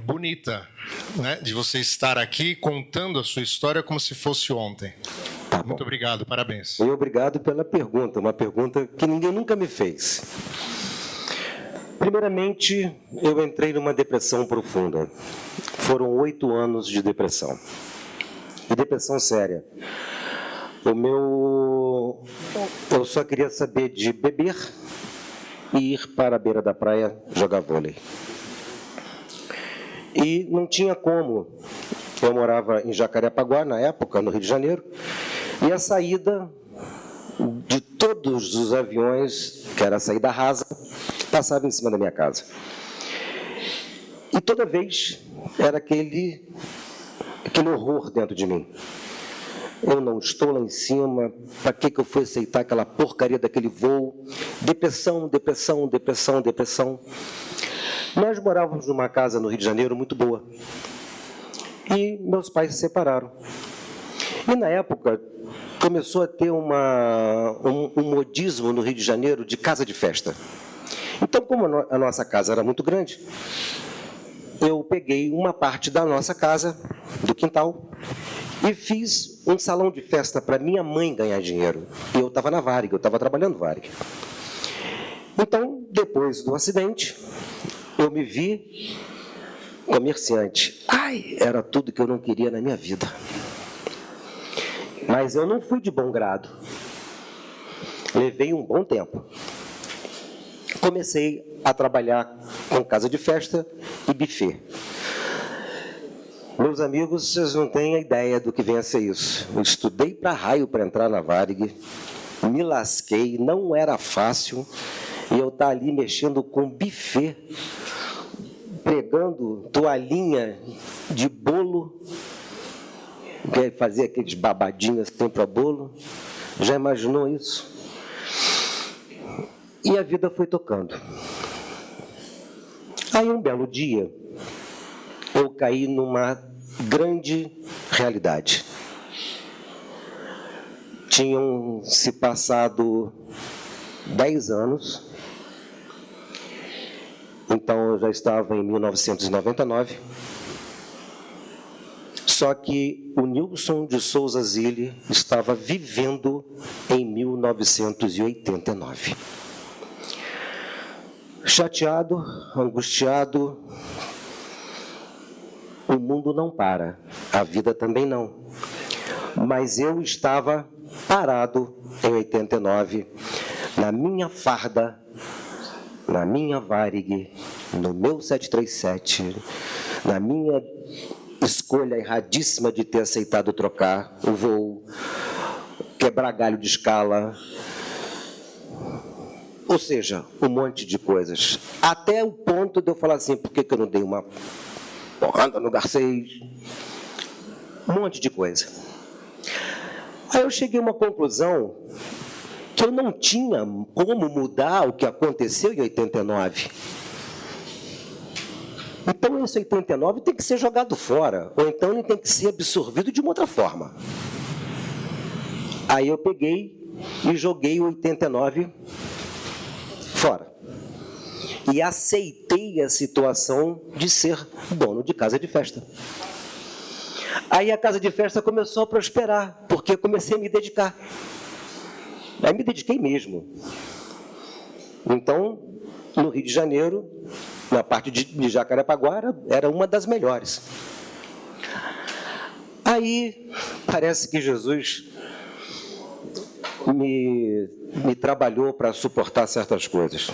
bonita, né, de você estar aqui contando a sua história como se fosse ontem. Tá bom. Muito obrigado, parabéns. E obrigado pela pergunta, uma pergunta que ninguém nunca me fez. Primeiramente, eu entrei numa depressão profunda. Foram 8 anos de depressão. E depressão séria. Eu só queria saber de beber e ir para a beira da praia jogar vôlei. E não tinha como. Eu morava em Jacarepaguá, na época, no Rio de Janeiro, e a saída de todos os aviões, que era a saída rasa, passava em cima da minha casa. E toda vez era aquele horror dentro de mim. Eu não estou lá em cima, para que eu fui aceitar aquela porcaria daquele voo? Depressão, depressão, depressão, depressão. Nós morávamos numa casa no Rio de Janeiro muito boa. E meus pais se separaram. E na época começou a ter um modismo no Rio de Janeiro de casa de festa. Então, como a nossa casa era muito grande, eu peguei uma parte da nossa casa, do quintal, e fiz um salão de festa para minha mãe ganhar dinheiro. E eu estava na Varig, eu estava trabalhando Varig. Então, depois do acidente, eu me vi comerciante. Ai, era tudo que eu não queria na minha vida. Mas eu não fui de bom grado. Levei um bom tempo. Comecei a trabalhar com casa de festa e buffet. Meus amigos, vocês não têm a ideia do que vem a ser isso. Eu estudei para raio para entrar na Varig, me lasquei, não era fácil, e eu estar ali mexendo com buffet, pregando toalhinha de bolo, que fazia aqueles babadinhos assim para bolo. Já imaginou isso? E a vida foi tocando. Aí, um belo dia, eu caí numa grande realidade. Tinham se passado 10 anos, então eu já estava em 1999, só que o Nilson de Souza Zille estava vivendo em 1989. Chateado, angustiado, o mundo não para, a vida também não. Mas eu estava parado em 89, na minha farda, na minha Varig, no meu 737, na minha escolha erradíssima de ter aceitado trocar o voo, quebrar galho de escala, ou seja, um monte de coisas. Até o ponto de eu falar assim, por que eu não dei uma porrada no Garcês? Um monte de coisa. Aí eu cheguei a uma conclusão que eu não tinha como mudar o que aconteceu em 89. Então, esse 89 tem que ser jogado fora, ou então ele tem que ser absorvido de uma outra forma. Aí eu peguei e joguei o 89 fora. E aceitei a situação de ser dono de casa de festa. Aí a casa de festa começou a prosperar, porque eu comecei a me dedicar. Aí me dediquei mesmo. Então, no Rio de Janeiro, na parte de Jacarepaguá, era uma das melhores. Aí, parece que Jesus me trabalhou para suportar certas coisas.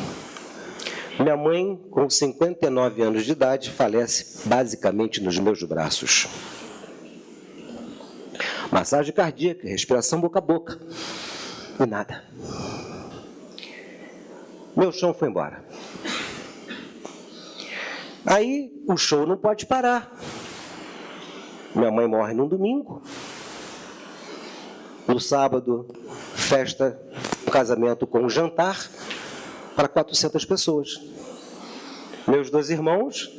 Minha mãe, com 59 anos de idade, falece basicamente nos meus braços. Massagem cardíaca, respiração boca a boca. E nada. Meu chão foi embora. Aí, o show não pode parar. Minha mãe morre num domingo. No sábado, festa, casamento com um jantar para 400 pessoas. Meus 2 irmãos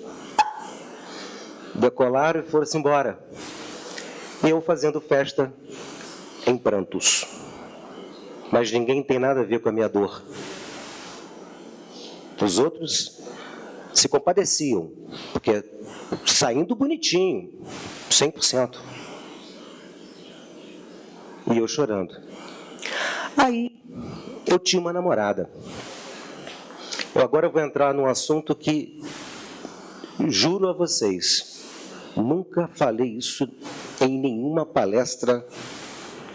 decolaram e foram-se embora. E eu fazendo festa em prantos. Mas ninguém tem nada a ver com a minha dor. Os outros se compadeciam, porque saindo bonitinho, 100%. E eu chorando. Aí, eu tinha uma namorada. Agora eu vou entrar num assunto que, juro a vocês, nunca falei isso em nenhuma palestra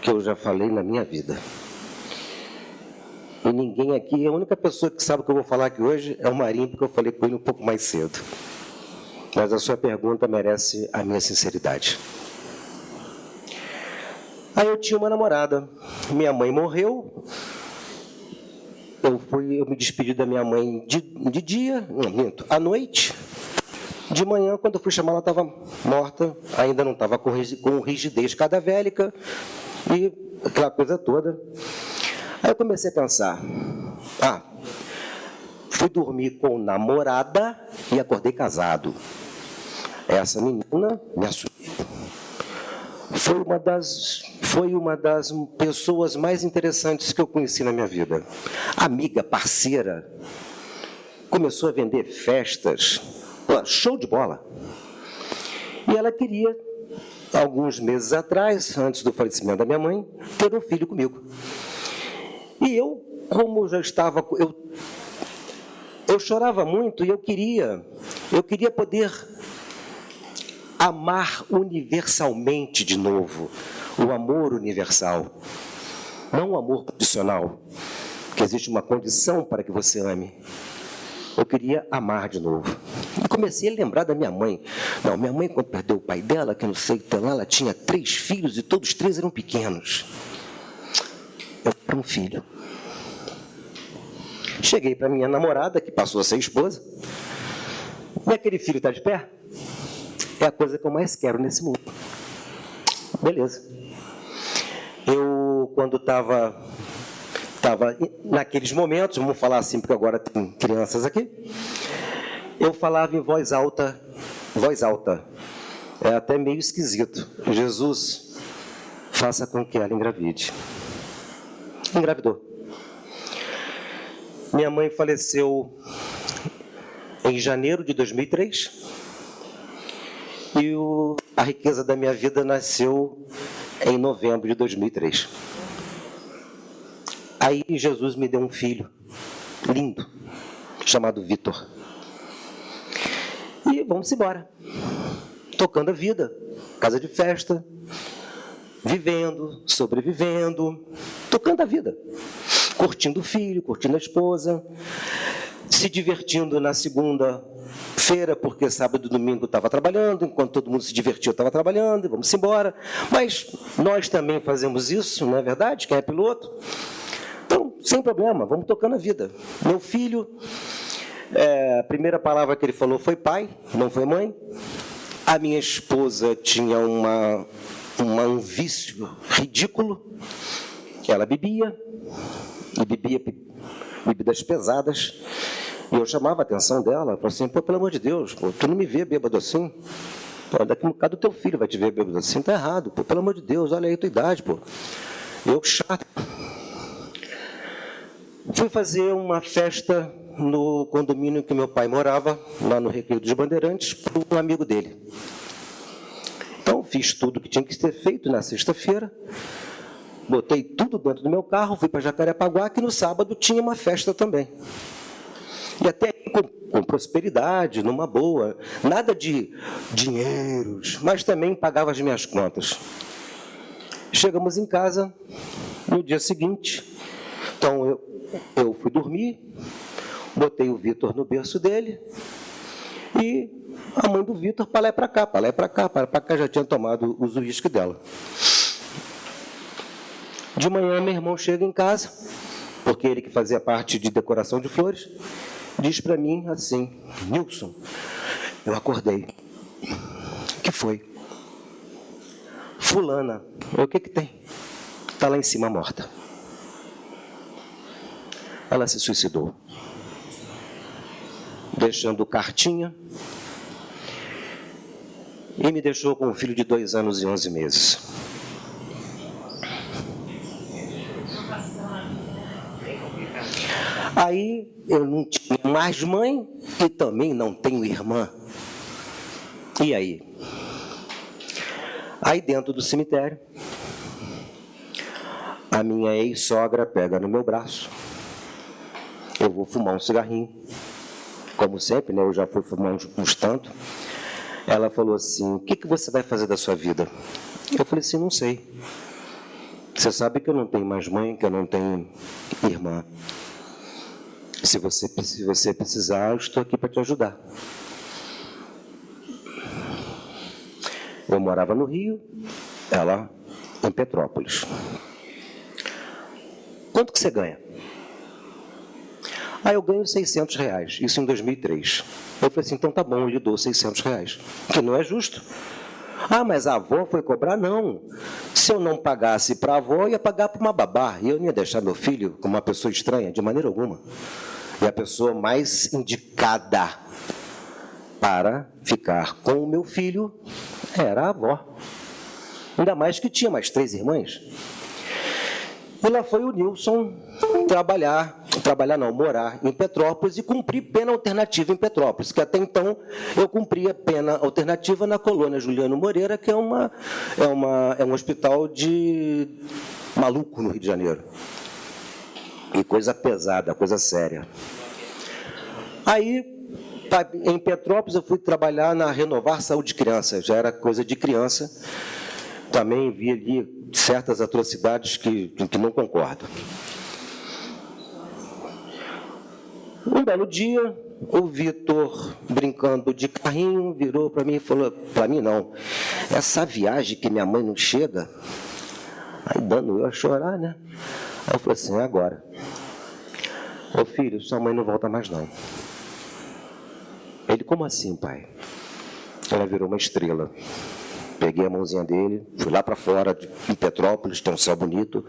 que eu já falei na minha vida. E ninguém aqui, a única pessoa que sabe o que eu vou falar aqui hoje é o Marinho, porque eu falei com ele um pouco mais cedo. Mas a sua pergunta merece a minha sinceridade. Aí eu tinha uma namorada, minha mãe morreu, eu me despedi da minha mãe de dia, não minto, à noite. De manhã, quando eu fui chamar, ela estava morta, ainda não estava com rigidez cadavélica e aquela coisa toda. Aí eu comecei a pensar, fui dormir com namorada e acordei casado. Essa menina me assumiu. Foi uma das pessoas mais interessantes que eu conheci na minha vida. Amiga, parceira, começou a vender festas, show de bola. E ela queria, alguns meses atrás, antes do falecimento da minha mãe, ter um filho comigo. E eu, como já estava... Eu chorava muito e eu queria poder amar universalmente de novo. O amor universal. Não o amor condicional, que existe uma condição para que você ame. Eu queria amar de novo. E comecei a lembrar da minha mãe. Não, minha mãe, quando perdeu o pai dela, que eu não sei, ela tinha 3 filhos e todos 3 eram pequenos. Eu era um filho. Cheguei para minha namorada, que passou a ser esposa. E aquele filho está de pé? É a coisa que eu mais quero nesse mundo. Beleza. Eu, quando estava naqueles momentos, vamos falar assim, porque agora tem crianças aqui, eu falava em voz alta, é até meio esquisito. Jesus, faça com que ela engravide. Engravidou. Minha mãe faleceu em janeiro de 2003 e a riqueza da minha vida nasceu em novembro de 2003. Aí Jesus me deu um filho lindo, chamado Vitor. E vamos embora, tocando a vida, casa de festa, vivendo, sobrevivendo, tocando a vida. Curtindo o filho, curtindo a esposa, se divertindo na segunda-feira, porque sábado e domingo estava trabalhando, enquanto todo mundo se divertiu, eu estava trabalhando, vamos embora. Mas nós também fazemos isso, não é verdade? Quem é piloto? Então, sem problema, vamos tocando a vida. Meu filho, a primeira palavra que ele falou foi pai, não foi mãe. A minha esposa tinha um vício ridículo. Ela bebia, e bebia bebidas pesadas, e eu chamava a atenção dela, falava assim, pelo amor de Deus, tu não me vê bêbado assim? Daqui a um bocado o teu filho vai te ver bêbado assim, tá errado, pelo amor de Deus, olha aí a tua idade, Eu chato. Fui fazer uma festa no condomínio que meu pai morava, lá no Recreio dos Bandeirantes, para um amigo dele. Então, fiz tudo o que tinha que ser feito na sexta-feira, botei tudo dentro do meu carro, fui para Jacarepaguá, que no sábado tinha uma festa também. E até com prosperidade, numa boa, nada de dinheiros, mas também pagava as minhas contas. Chegamos em casa no dia seguinte, então eu fui dormir, botei o Vitor no berço dele e a mãe do Vitor para lá e para cá, já tinha tomado o uísque dela. De manhã, meu irmão chega em casa, porque ele que fazia parte de decoração de flores, diz para mim assim, Nilson, eu acordei. O que foi? Fulana. O que tem? Está lá em cima morta. Ela se suicidou, deixando cartinha, e me deixou com um filho de 2 anos e 11 meses. Aí eu não tinha mais mãe e também não tenho irmã. E aí? Aí dentro do cemitério, a minha ex-sogra pega no meu braço. Eu vou fumar um cigarrinho. Como sempre, né? Eu já fui fumar uns tanto. Ela falou assim, o que você vai fazer da sua vida? Eu falei assim, não sei. Você sabe que eu não tenho mais mãe, que eu não tenho irmã. Se você precisar, eu estou aqui para te ajudar. Eu morava no Rio, ela em Petrópolis. Quanto que você ganha? Eu ganho R$600, isso em 2003. Eu falei assim, então tá bom, eu lhe dou R$600, que não é justo. Mas a avó foi cobrar? Não. Se eu não pagasse para a avó, eu ia pagar para uma babá. E eu não ia deixar meu filho como uma pessoa estranha, de maneira alguma. E a pessoa mais indicada para ficar com o meu filho era a avó. Ainda mais que tinha mais 3 irmãs. E lá foi o Nilson morar em Petrópolis e cumprir pena alternativa em Petrópolis, que até então eu cumpria pena alternativa na colônia Juliano Moreira, que é um hospital de maluco no Rio de Janeiro. E coisa pesada, coisa séria. Aí, em Petrópolis, eu fui trabalhar na Renovar Saúde de Criança, já era coisa de criança. Também vi ali certas atrocidades que não concordo. Um belo dia, o Vitor, brincando de carrinho, virou para mim e falou, para mim não, essa viagem que minha mãe não chega, aí dando eu a chorar, né? Aí eu falei assim, agora. Ô filho, sua mãe não volta mais não. Ele, como assim, pai? Ela virou uma estrela. Peguei a mãozinha dele, fui lá para fora, em Petrópolis, tem um céu bonito.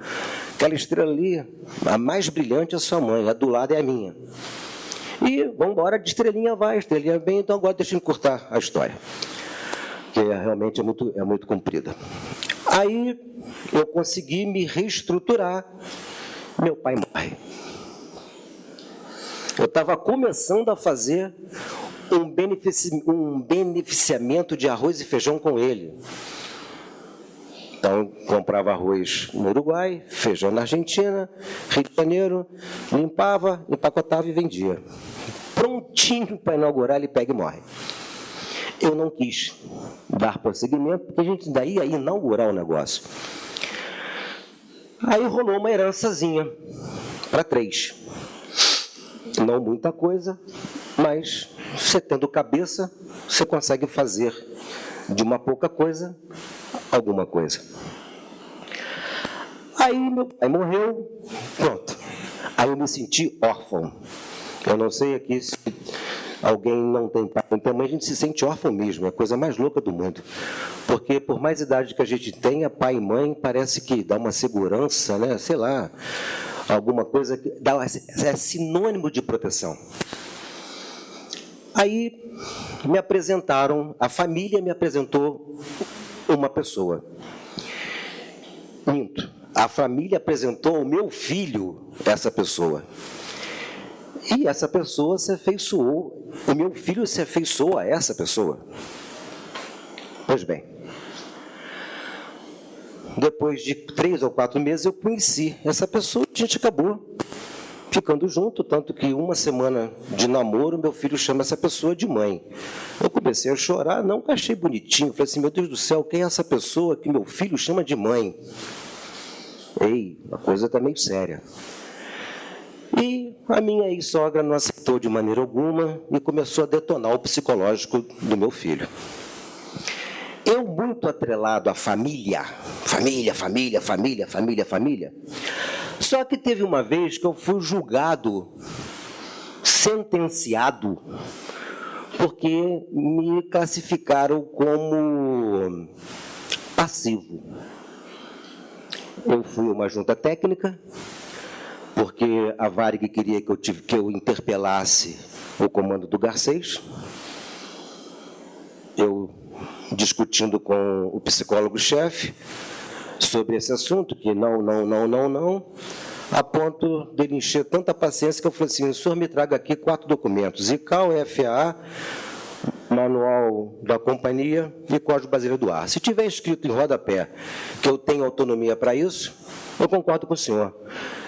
Aquela estrela ali, a mais brilhante é a sua mãe, a do lado é a minha. E vamos embora, de estrelinha vai, estrelinha vem, então agora deixa eu encurtar a história, que realmente é muito comprida. Aí eu consegui me reestruturar, meu pai morre. Eu estava começando a fazer um beneficiamento de arroz e feijão com ele. Então, comprava arroz no Uruguai, feijão na Argentina, Rio de Janeiro, limpava, empacotava e vendia. Prontinho para inaugurar, ele pega e morre. Eu não quis dar prosseguimento, porque a gente ainda ia inaugurar o negócio. Aí rolou uma herançazinha para 3. Não muita coisa, mas você tendo cabeça, você consegue fazer de uma pouca coisa, alguma coisa. Aí meu pai morreu, pronto. Aí eu me senti órfão. Eu não sei aqui se alguém não tem pai, não tem mãe, a gente se sente órfão mesmo, é a coisa mais louca do mundo. Porque por mais idade que a gente tenha, pai e mãe parece que dá uma segurança, né? Sei lá, alguma coisa que é sinônimo de proteção. Aí me apresentaram, a família me apresentou uma pessoa. Minto. A família apresentou o meu filho, essa pessoa. E essa pessoa se afeiçoou, o meu filho se afeiçoou a essa pessoa. Pois bem, depois de 3 ou 4 meses eu conheci essa pessoa, a gente acabou ficando junto, tanto que 1 semana de namoro, meu filho chama essa pessoa de mãe. Eu comecei a chorar, não, achei bonitinho, falei assim, meu Deus do céu, quem é essa pessoa que meu filho chama de mãe? Ei, a coisa está meio séria. E a minha ex-sogra não aceitou de maneira alguma e começou a detonar o psicológico do meu filho. Eu, muito atrelado à família. Só que teve uma vez que eu fui julgado, sentenciado, porque me classificaram como passivo. Eu fui a uma junta técnica, porque a Varig queria que eu interpelasse o comando do Garcês. Eu discutindo com o psicólogo-chefe sobre esse assunto, que não. a ponto dele encher tanta paciência que eu falei assim, o senhor me traga aqui 4 documentos, ICAO, FAA, manual da companhia e Código Brasileiro do Ar. Se tiver escrito em rodapé que eu tenho autonomia para isso, eu concordo com o senhor.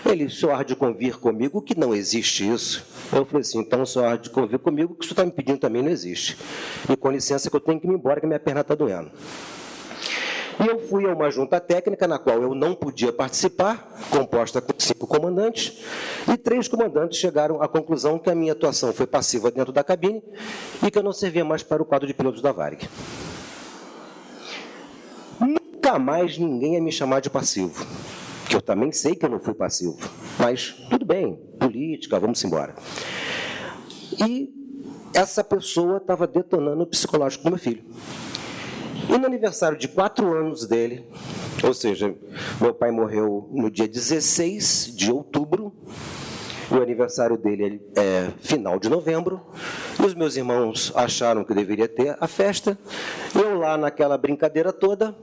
Ele, o senhor há de convir comigo que não existe isso. Eu falei assim, então o senhor há de convir comigo que o senhor está me pedindo também não existe. E com licença que eu tenho que ir embora, que minha perna está doendo. E eu fui a uma junta técnica na qual eu não podia participar, composta por 5 comandantes, e 3 comandantes chegaram à conclusão que a minha atuação foi passiva dentro da cabine e que eu não servia mais para o quadro de pilotos da Varig. Nunca mais ninguém ia me chamar de passivo, que eu também sei que eu não fui passivo, mas tudo bem, política, vamos embora. E essa pessoa estava detonando o psicológico do meu filho. E no aniversário de 4 anos dele, ou seja, meu pai morreu no dia 16 de outubro, o aniversário dele é final de novembro, e os meus irmãos acharam que deveria ter a festa, eu lá naquela brincadeira toda,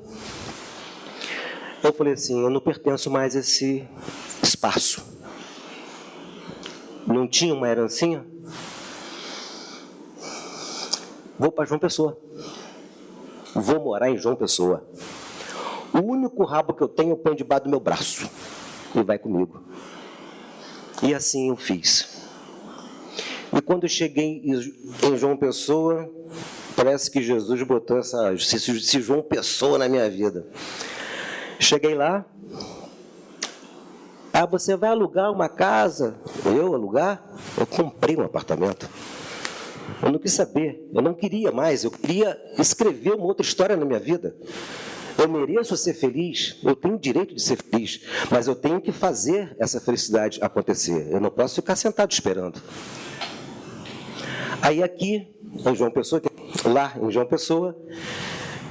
eu falei assim, eu não pertenço mais a esse espaço. Não tinha uma herancinha? Vou para João Pessoa. Vou morar em João Pessoa. O único rabo que eu tenho põe debaixo do meu braço. E vai comigo. E assim eu fiz. E quando eu cheguei em João Pessoa, parece que Jesus botou esse João Pessoa na minha vida. Cheguei lá. Ah, você vai alugar uma casa? Eu alugar? Eu comprei um apartamento. Eu não quis saber, eu não queria mais, eu queria escrever uma outra história na minha vida. Eu mereço ser feliz, eu tenho o direito de ser feliz, mas eu tenho que fazer essa felicidade acontecer. Eu não posso ficar sentado esperando. Aí aqui, em João Pessoa, lá em João Pessoa,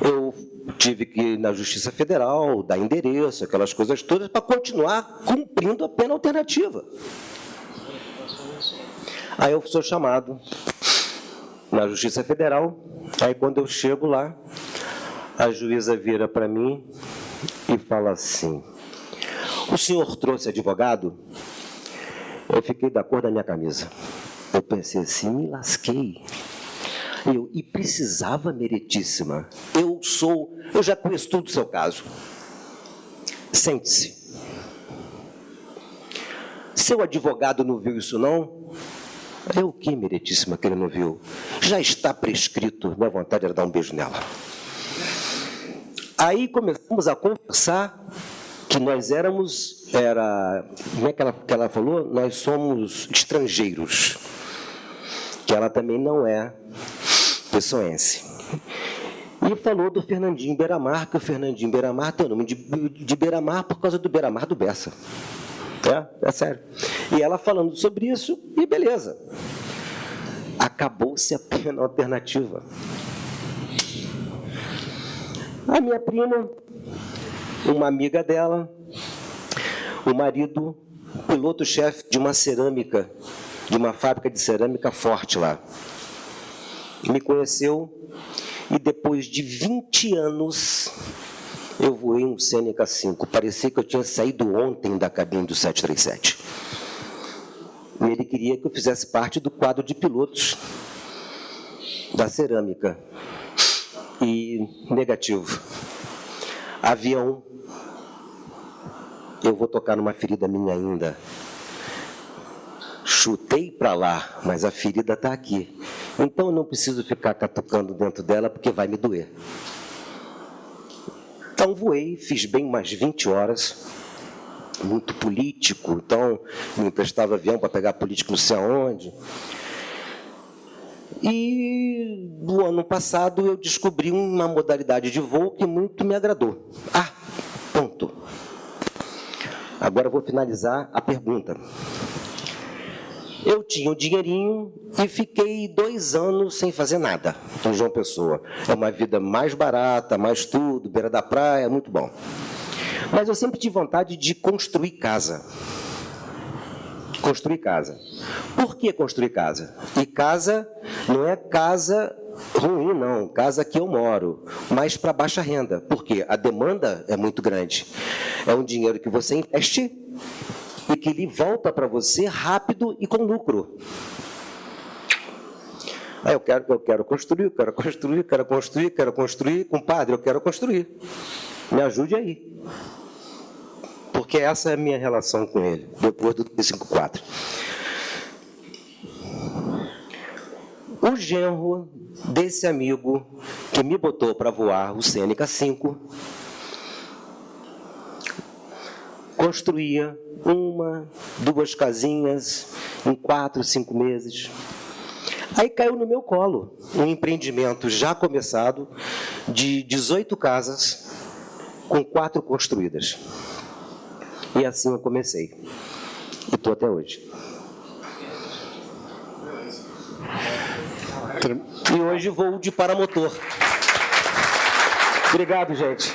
eu tive que ir na Justiça Federal, dar endereço, aquelas coisas todas, para continuar cumprindo a pena alternativa. Aí eu sou chamado na Justiça Federal, aí quando eu chego lá, a juíza vira para mim e fala assim, o senhor trouxe advogado? Eu fiquei da cor da minha camisa. Eu pensei assim, me lasquei. E precisava, meritíssima. Eu já conheço tudo do seu caso. Sente-se. Seu advogado não viu isso, não? É o que, meritíssima, que ele não viu? Já está prescrito. Minha vontade era dar um beijo nela. Aí começamos a conversar que nós éramos, como é que ela falou? Nós somos estrangeiros. Que ela também não é pessoense. E falou do Fernandinho Beiramar, que o Fernandinho Beiramar tem o nome de Beiramar por causa do Beiramar do Bessa. É sério. E ela falando sobre isso, e beleza. Acabou-se a pena alternativa. A minha prima, uma amiga dela, o marido, piloto-chefe de uma cerâmica, de uma fábrica de cerâmica forte lá, me conheceu e depois de 20 anos eu voei um Cênica 5. Parecia que eu tinha saído ontem da cabine do 737. E ele queria que eu fizesse parte do quadro de pilotos da cerâmica. E negativo. Avião, eu vou tocar numa ferida minha ainda. Chutei para lá, mas a ferida está aqui. Então eu não preciso ficar catucando dentro dela, porque vai me doer. Então voei, fiz bem umas 20 horas, muito político, então me emprestava avião para pegar político não sei aonde. E no ano passado eu descobri uma modalidade de voo que muito me agradou. Ponto. Agora eu vou finalizar a pergunta. Eu tinha um dinheirinho e fiquei 2 anos sem fazer nada em João Pessoa. É uma vida mais barata, mais tudo, beira da praia, muito bom. Mas eu sempre tive vontade de construir casa. Construir casa. Por que construir casa? E casa não é casa ruim, não. Casa que eu moro, mas para baixa renda. Por quê? A demanda é muito grande. É um dinheiro que você investe e que ele volta para você rápido e com lucro. Aí eu quero construir, compadre, eu quero construir. Me ajude aí. Porque essa é a minha relação com ele, depois do 354. O genro desse amigo que me botou para voar o Cênica 5 construía 1, 2 casinhas em 4, 5 meses. Aí caiu no meu colo um empreendimento já começado de 18 casas com 4 construídas. E assim eu comecei. E estou até hoje. E hoje vou de paramotor. Obrigado, gente.